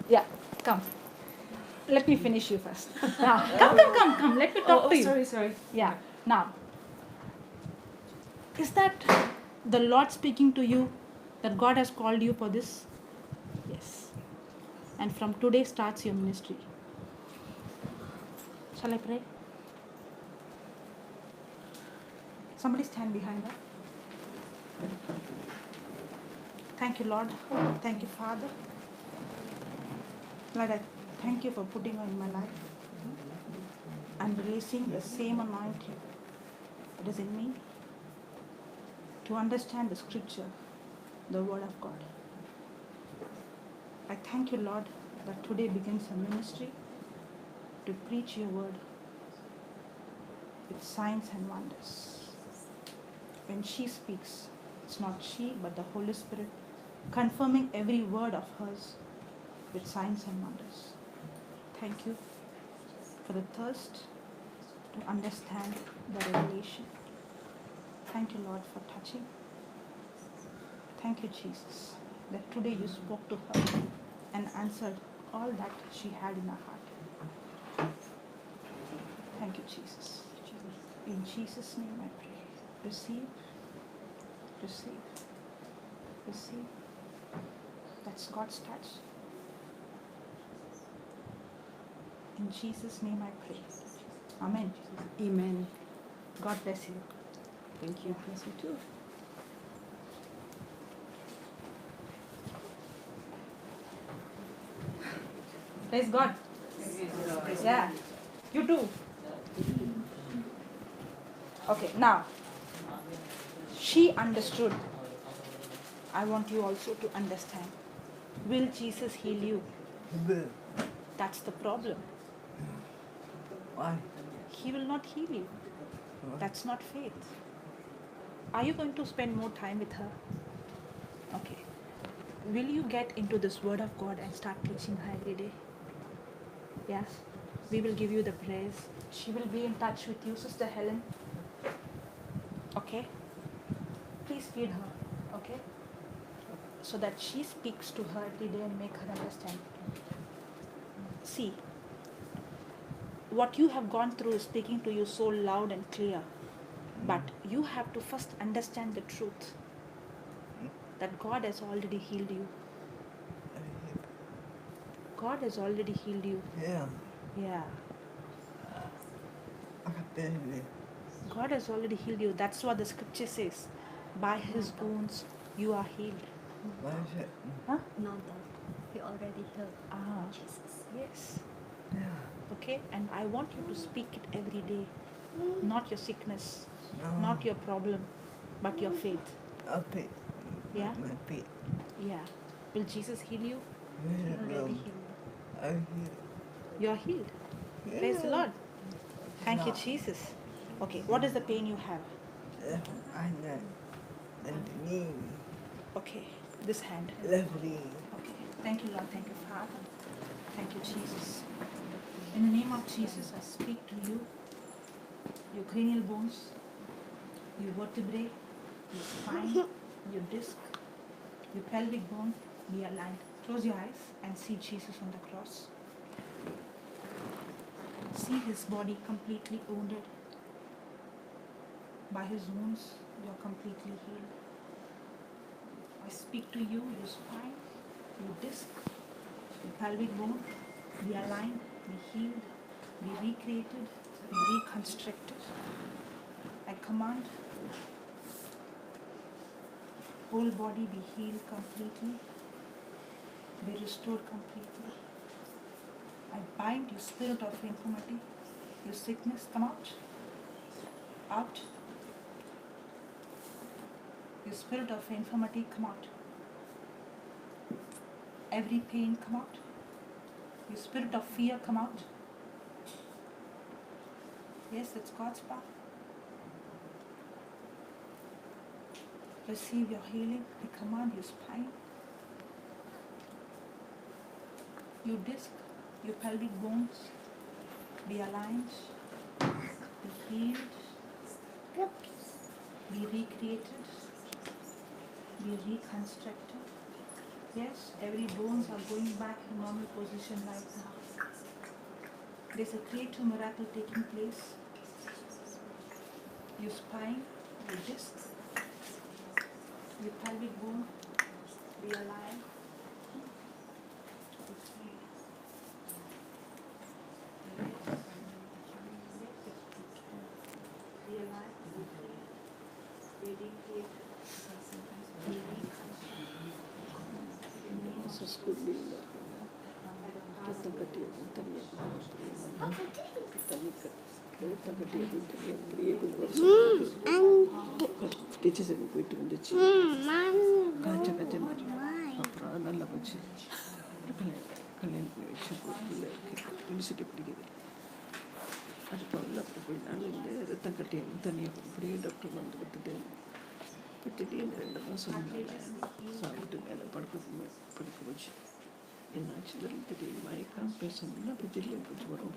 Yeah. Come. Let me finish you first. Now. Come. Let me talk to you. Sorry. Yeah. Now. Is that the Lord speaking to you? That God has called you for this? Yes. And from today starts your ministry. Shall I pray? Somebody stand behind her. Thank you, Lord. Thank you, Father. Lord, I thank you for putting her in my life and releasing the same anointing that is in me to understand the scripture, the word of God. I thank you, Lord, that today begins a ministry to preach your word with signs and wonders. When she speaks, it's not she but the Holy Spirit confirming every word of hers with signs and wonders. Thank you for the thirst to understand the revelation. Thank you, Lord, for touching. Thank you, Jesus, that today you spoke to her and answered all that she had in her heart. Thank you, Jesus. In Jesus' name I pray. Receive. That's God's touch. In Jesus' name I pray. Amen. Amen. God bless you. Thank you. Bless you too. Praise God. Yeah. You too. Okay, now. She understood. I want you also to understand. Will Jesus heal you? That's the problem. Why? He will not heal you. That's not faith. Are you going to spend more time with her? Okay. Will you get into this word of God and start teaching her every day? Yes. We will give you the prayers. She will be in touch with you, Sister Helen. Okay? Please feed her. Okay? So that she speaks to her every day and make her understand. See, what you have gone through is speaking to you so loud and clear. But you have to first understand the truth that God has already healed you. God has already healed you. Yeah. Yeah. I got baby. God has already healed you. That's what the scripture says. By his wounds you are healed. Why is it? Huh? Not that. We already heard Ah, Jesus. yes. Yeah. Okay? And I want you to speak it every day. Not your sickness, No. not your problem, but your faith. I'll pay. Yeah? My feet. Yeah. Will Jesus heal you? Already healed. I hear. You are healed. Praise the Lord. Thank you, Jesus. Okay, what is the pain you have? I know. And the knee. Okay, this hand. Left knee. Okay, thank you, Lord. Thank you, Father. Thank you, Jesus. In the name of Jesus, I speak to you, your cranial bones, your vertebrae, your spine, your disc, your pelvic bone be aligned. Close your eyes and see Jesus on the cross. See his body completely wounded. By his wounds, you are completely healed. I speak to you, your spine, your disc, your pelvic bone, be aligned, be healed, be recreated, be reconstructed. I command whole body be healed completely, be restored completely. I bind you spirit of infirmity, your sickness, come out. out. You spirit of infirmity, come out. Every pain, come out. You spirit of fear, come out. Yes, it's God's power. Receive your healing. I command you spine, you disc, your pelvic bones, be aligned, be healed, be recreated, be reconstructed. Yes, every bones are going back to normal position right now. There's a creative miracle taking place. Your spine, your disc, your pelvic bone, be aligned. Be aligned, be recreated, be teachers போயிட்டு வந்துச்சு காய்ச்ச காய்ச்ச மாதிரி அப்புறம் நல்லா போச்சு கல்யாணம் பண்ணி வச்சு பிள்ளை யூனிவர்சிட்டி படிக்குது அதுக்கு வந்து அப்படி போய் நாள் இந்த ரத்தம் கட்டி தனியாக அப்படியே டாக்டர் வந்து கொடுத்துட்டு இந்த 2 மாதம் சாப்பிட்டு மேலே படுக்க போச்சு என்னாச்சு திடீர்னு மயக்கம் பேச முடியல அப்போ திடீர்னு கொஞ்சம் வரும்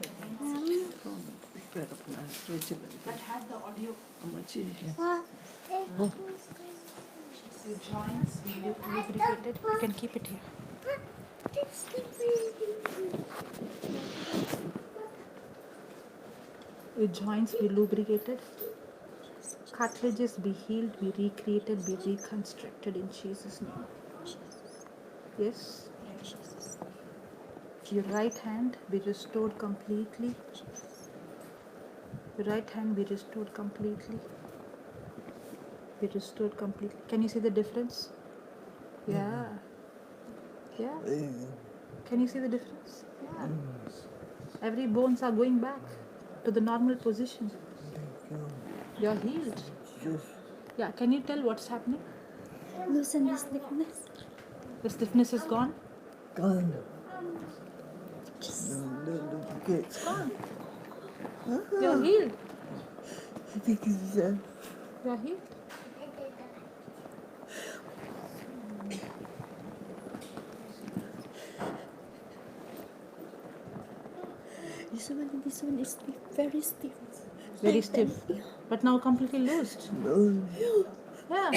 பேர நான் வச்சிருந்தேன் அம்மாச்சி Your joints be lubricated. You can keep it here. Your joints be lubricated. Cartilages be healed, be recreated, be reconstructed in Jesus' name. Yes. Your right hand be restored completely. Your right hand be restored completely. Be restored completely. Can you see the difference? Yeah. Yeah. Can you see the difference? Yeah. Every bones are going back to the normal position. You're healed. Yeah. Can you tell what's happening? Loosen the stiffness. The stiffness is gone. Gone. It's gone. You're healed. You're healed. This one is stiff, very stiff. Very stiff. But now completely loosed. Yeah.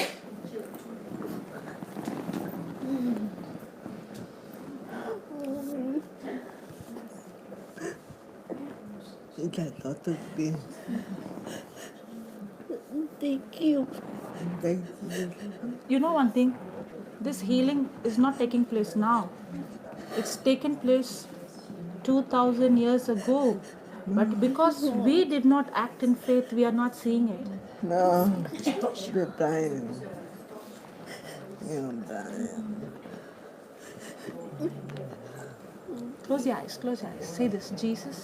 Thank you. You know one thing? This healing is not taking place now. It's taken place 2000 years ago. But because we did not act in faith, we are not seeing it. No, you're dying. You're dying. Close your eyes, close your eyes. Say this, Jesus,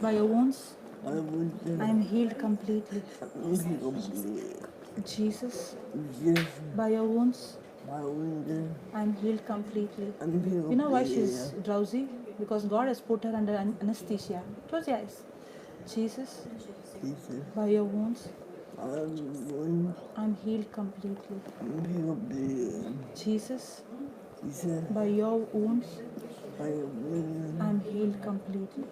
by your wounds, I am healed completely. Jesus, by your wounds, I am healed completely. You know why she's drowsy? Because God has put her under anesthesia. Close your eyes. Jesus, by your wounds, I am healed completely. Jesus, by your wounds, I am healed completely.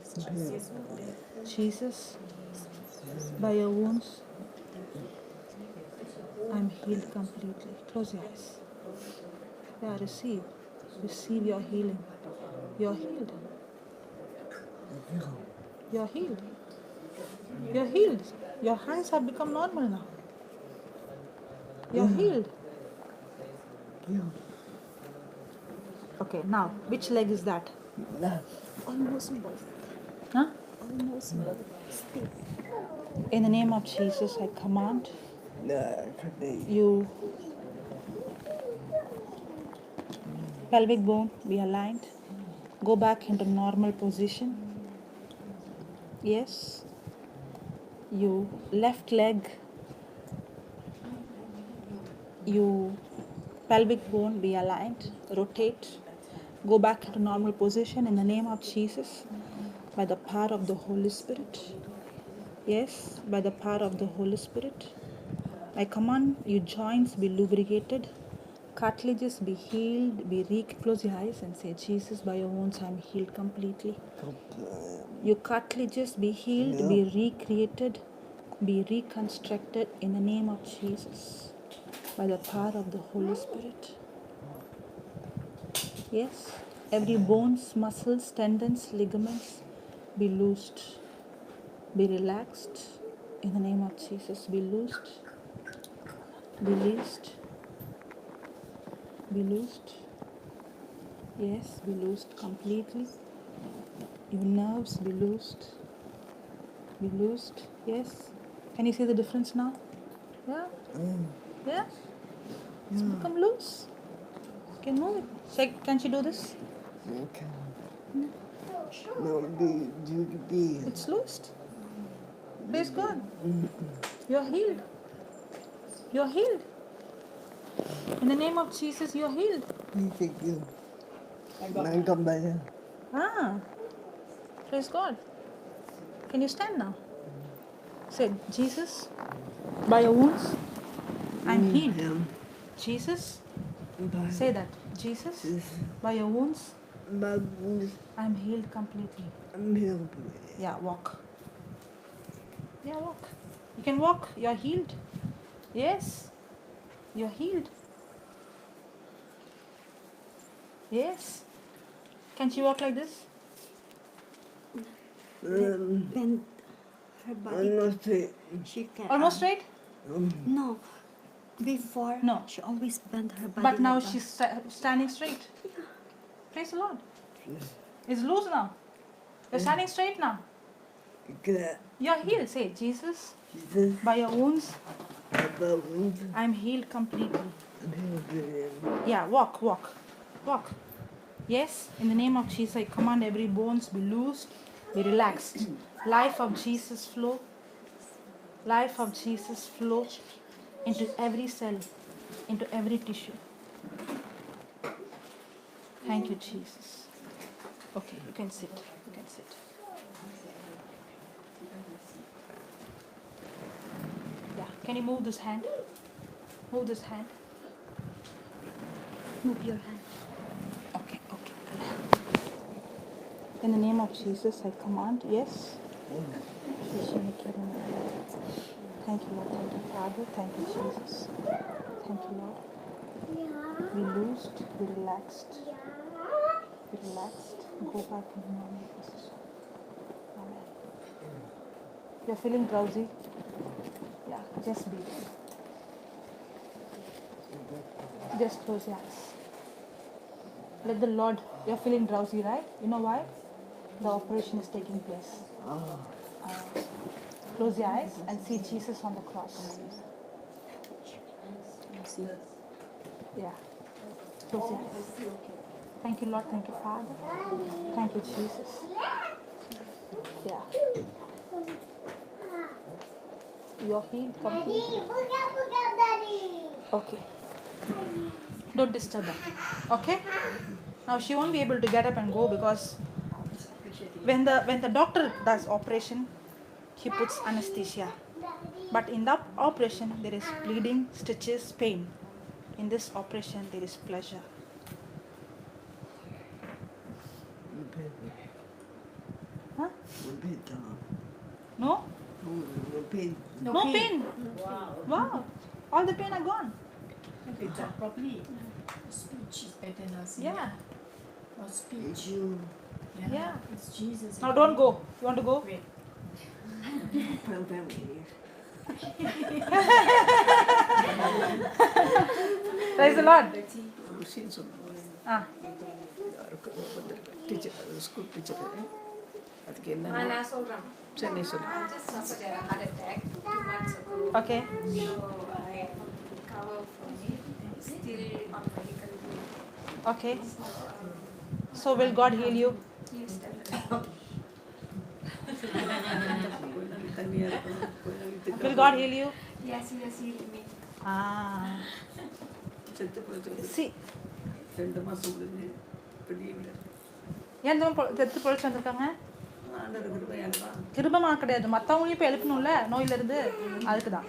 Jesus, by your wounds, I am healed completely. Close your eyes. Yeah, receive. Receive your healing. You're healed. You're healed. You're healed. Your hands have become normal now. You're healed. Okay, now, which leg is that? Almost both. Huh? Almost both. Stiff. In the name of Jesus, I command you, pelvic bone, be aligned. Go back into normal position. Yes. You left leg, you pelvic bone be aligned, rotate, go back into normal position in the name of Jesus by the power of the Holy Spirit. Yes, by the power of the Holy Spirit. I command you joints be lubricated, cartilages be healed, close your eyes and say, Jesus, by your wounds I am healed completely. Your cartilages be healed, be recreated, be reconstructed in the name of Jesus by the power of the Holy Spirit. Yes, every bones, muscles, tendons, ligaments be loosed, be relaxed in the name of Jesus. Be loosed, be loosed, be loosed. Yes, be loosed completely. Your nerves be loosed, be loosed. Yes. Can you see the difference now? Yeah, yeah. It's become loose. You can move it. Can she do this? Okay. No, be. It's loosed. Praise God. You're healed. You're healed. In the name of Jesus, you're healed. Thank you. Come by here. Ah, praise God. Can you stand now? Say, Jesus, by your wounds, I'm healed. Him. Jesus, By say that. Jesus, by your wounds, my wounds, I'm healed completely. I'm healed. Yeah, walk. Yeah, walk. You can walk. You're healed. Yes, you're healed. Yes. Can she walk like this? Bend her body. Almost straight. She can. Almost straight? No. Before, No. she always bent her body. But now like that. she's standing straight. Praise the Lord. It's loose now. You're standing straight now. Good. You're healed. Say, Jesus, Jesus, by your wounds, my wounds, I'm healed completely. I'm healed. Yeah, walk, walk, walk. Yes, in the name of Jesus, I command every bones be loosed, be relaxed. Life of Jesus flow. Life of Jesus flow into every cell, into every tissue. Thank you, Jesus. Okay, you can sit. You can sit. Yeah, can you move this hand? Move this hand. Move your hand. Okay, okay. In the name of Jesus, I command, yes. Thank you, Lord. Thank you, Father. Thank you, Jesus. Thank you, Lord. Be loosed, be relaxed. Be relaxed. Go back in normal position. Amen. You're feeling drowsy? Yeah, just be there. Just close your eyes. Let the Lord, you're feeling drowsy, right? You know why? The operation is taking place. Close your eyes and see Jesus on the cross. Yeah. Close your eyes. Thank you, Lord. Thank you, Father. Thank you, Jesus. Yeah. You're healed completely. Okay. Don't disturb her. Okay? Now she won't be able to get up and go because when the doctor does operation, he puts anesthesia. But in that operation, there is bleeding, stitches, pain. In this operation, there is pleasure. Huh? No? No pain. No pain. Wow. All the pain are gone. If it's done properly, speech is better now. See? Yeah. Or speech. Yeah. It's Jesus. Now don't go. You want to go? Wait. Program area. Praise the Lord. ஒரு scene சொல்லுவோம் Ah. Teacher school teacher அதுக்கு என்ன நான் சொல்றேன். சென்னை சொல்லு I just suffered a heart attack 2 months ago. Okay. So I recover from it. Still on medical leave. Okay. So will God heal you? Yes, definitely. தனியாக இருக்கணும் கொஞ்சம் Will God heal you? Yes, he has healed me. Ah. செத்து போச்சு See, 2 மாதம் முடிஞ்சு பெரிய வீடு ஏன் செத்து பொழைச்சு வந்திருக்காங்க? ஆண்டவர் கிருபையால தான் கிருபமா கிடையாது, மற்றவங்களையும் இப்போ எழுப்பணும்ல நோயிலிருந்து, அதுக்கு தான்.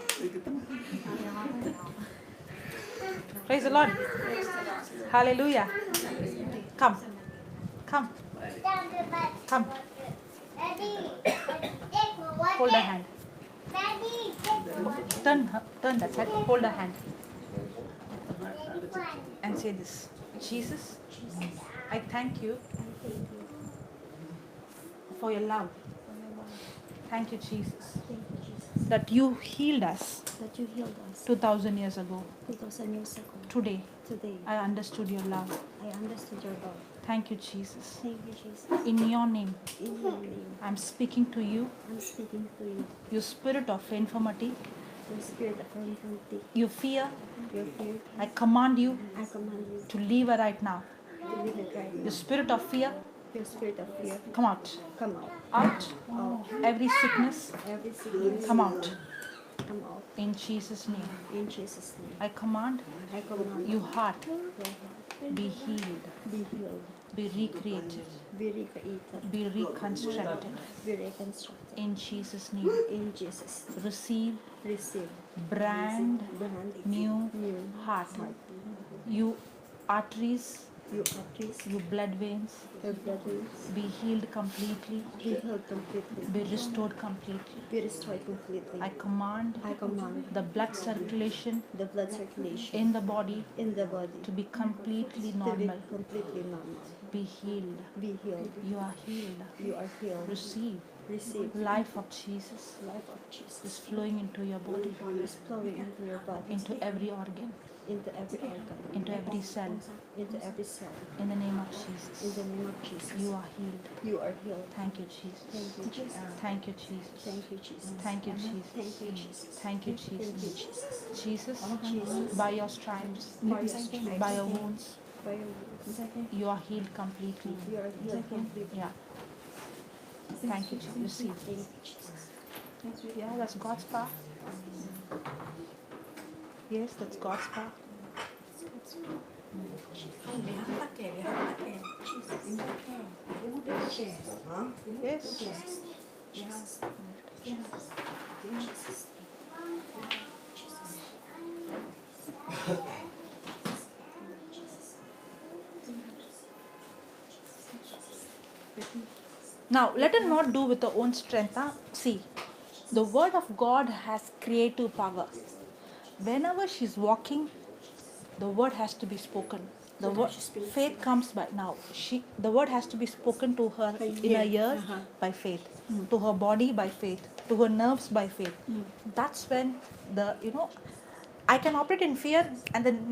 Praise the Lord. Hallelujah. Come. Come. Come. Hold her hand. Turn that side. Hold her hand. And say this. Jesus, I thank you for your love. Thank you, Jesus, that you healed us That you healed us 2000 years ago. 2000 years ago. Today, Today, I understood your love. I understood your love. Thank you, Jesus. Thank you, Jesus. In your name, In your name, I'm speaking to you, I'm speaking to you. you spirit of infirmity, Your spirit of infirmity, you fear. your fear, I command you I command you to leave her right now. to leave it right You now. spirit of fear, Your spirit of fear, come out. come out. Out. Every sickness, Every sickness, come out. come out. In Jesus' name, In Jesus' name, I command I command you heart, your heart be healed, be healed, be recreated, be recreated, be reconstructed. be reconstructed. In Jesus' name, In Jesus' name, receive receive brand brand new new heart. heart. You arteries, You arteries, you blood veins, your blood veins, be healed completely, be healed completely, be restored completely. be restored completely. I command I command the blood circulation the blood circulation in the body in the body to be completely to be normal. completely normal. Be healed. Be healed. You are healed. You are healed. Receive. Receive Life of Jesus life of Jesus is flowing into your body, is flowing into your body, into every organ, into every organ, into every cell. into every cell. In the name of In Jesus, the name of Jesus, you are healed. you are healed. Thank you, Jesus. Thank you, Jesus. Thank you, Jesus. Thank you, Jesus. Thank you, Jesus. Thank you, Jesus. Thank you, Thank you, Jesus. Jesus. Jesus, Jesus. by your stripes, By your stripes, by your wounds, by your wounds, you are healed completely. you are healed completely. Yeah. Thank you, Jesus. Receive. Thank you, Jesus. Yeah, that's God's power. Yes, that's God's power. Yes. Now, let her not do with her own strength. Huh? See, the word of God has creative power. Whenever she's walking, the word has to be spoken. The word, faith comes by now. The word has to be spoken to her in her ears by faith, to her body by faith, to her nerves by faith. That's when I can operate in fear and then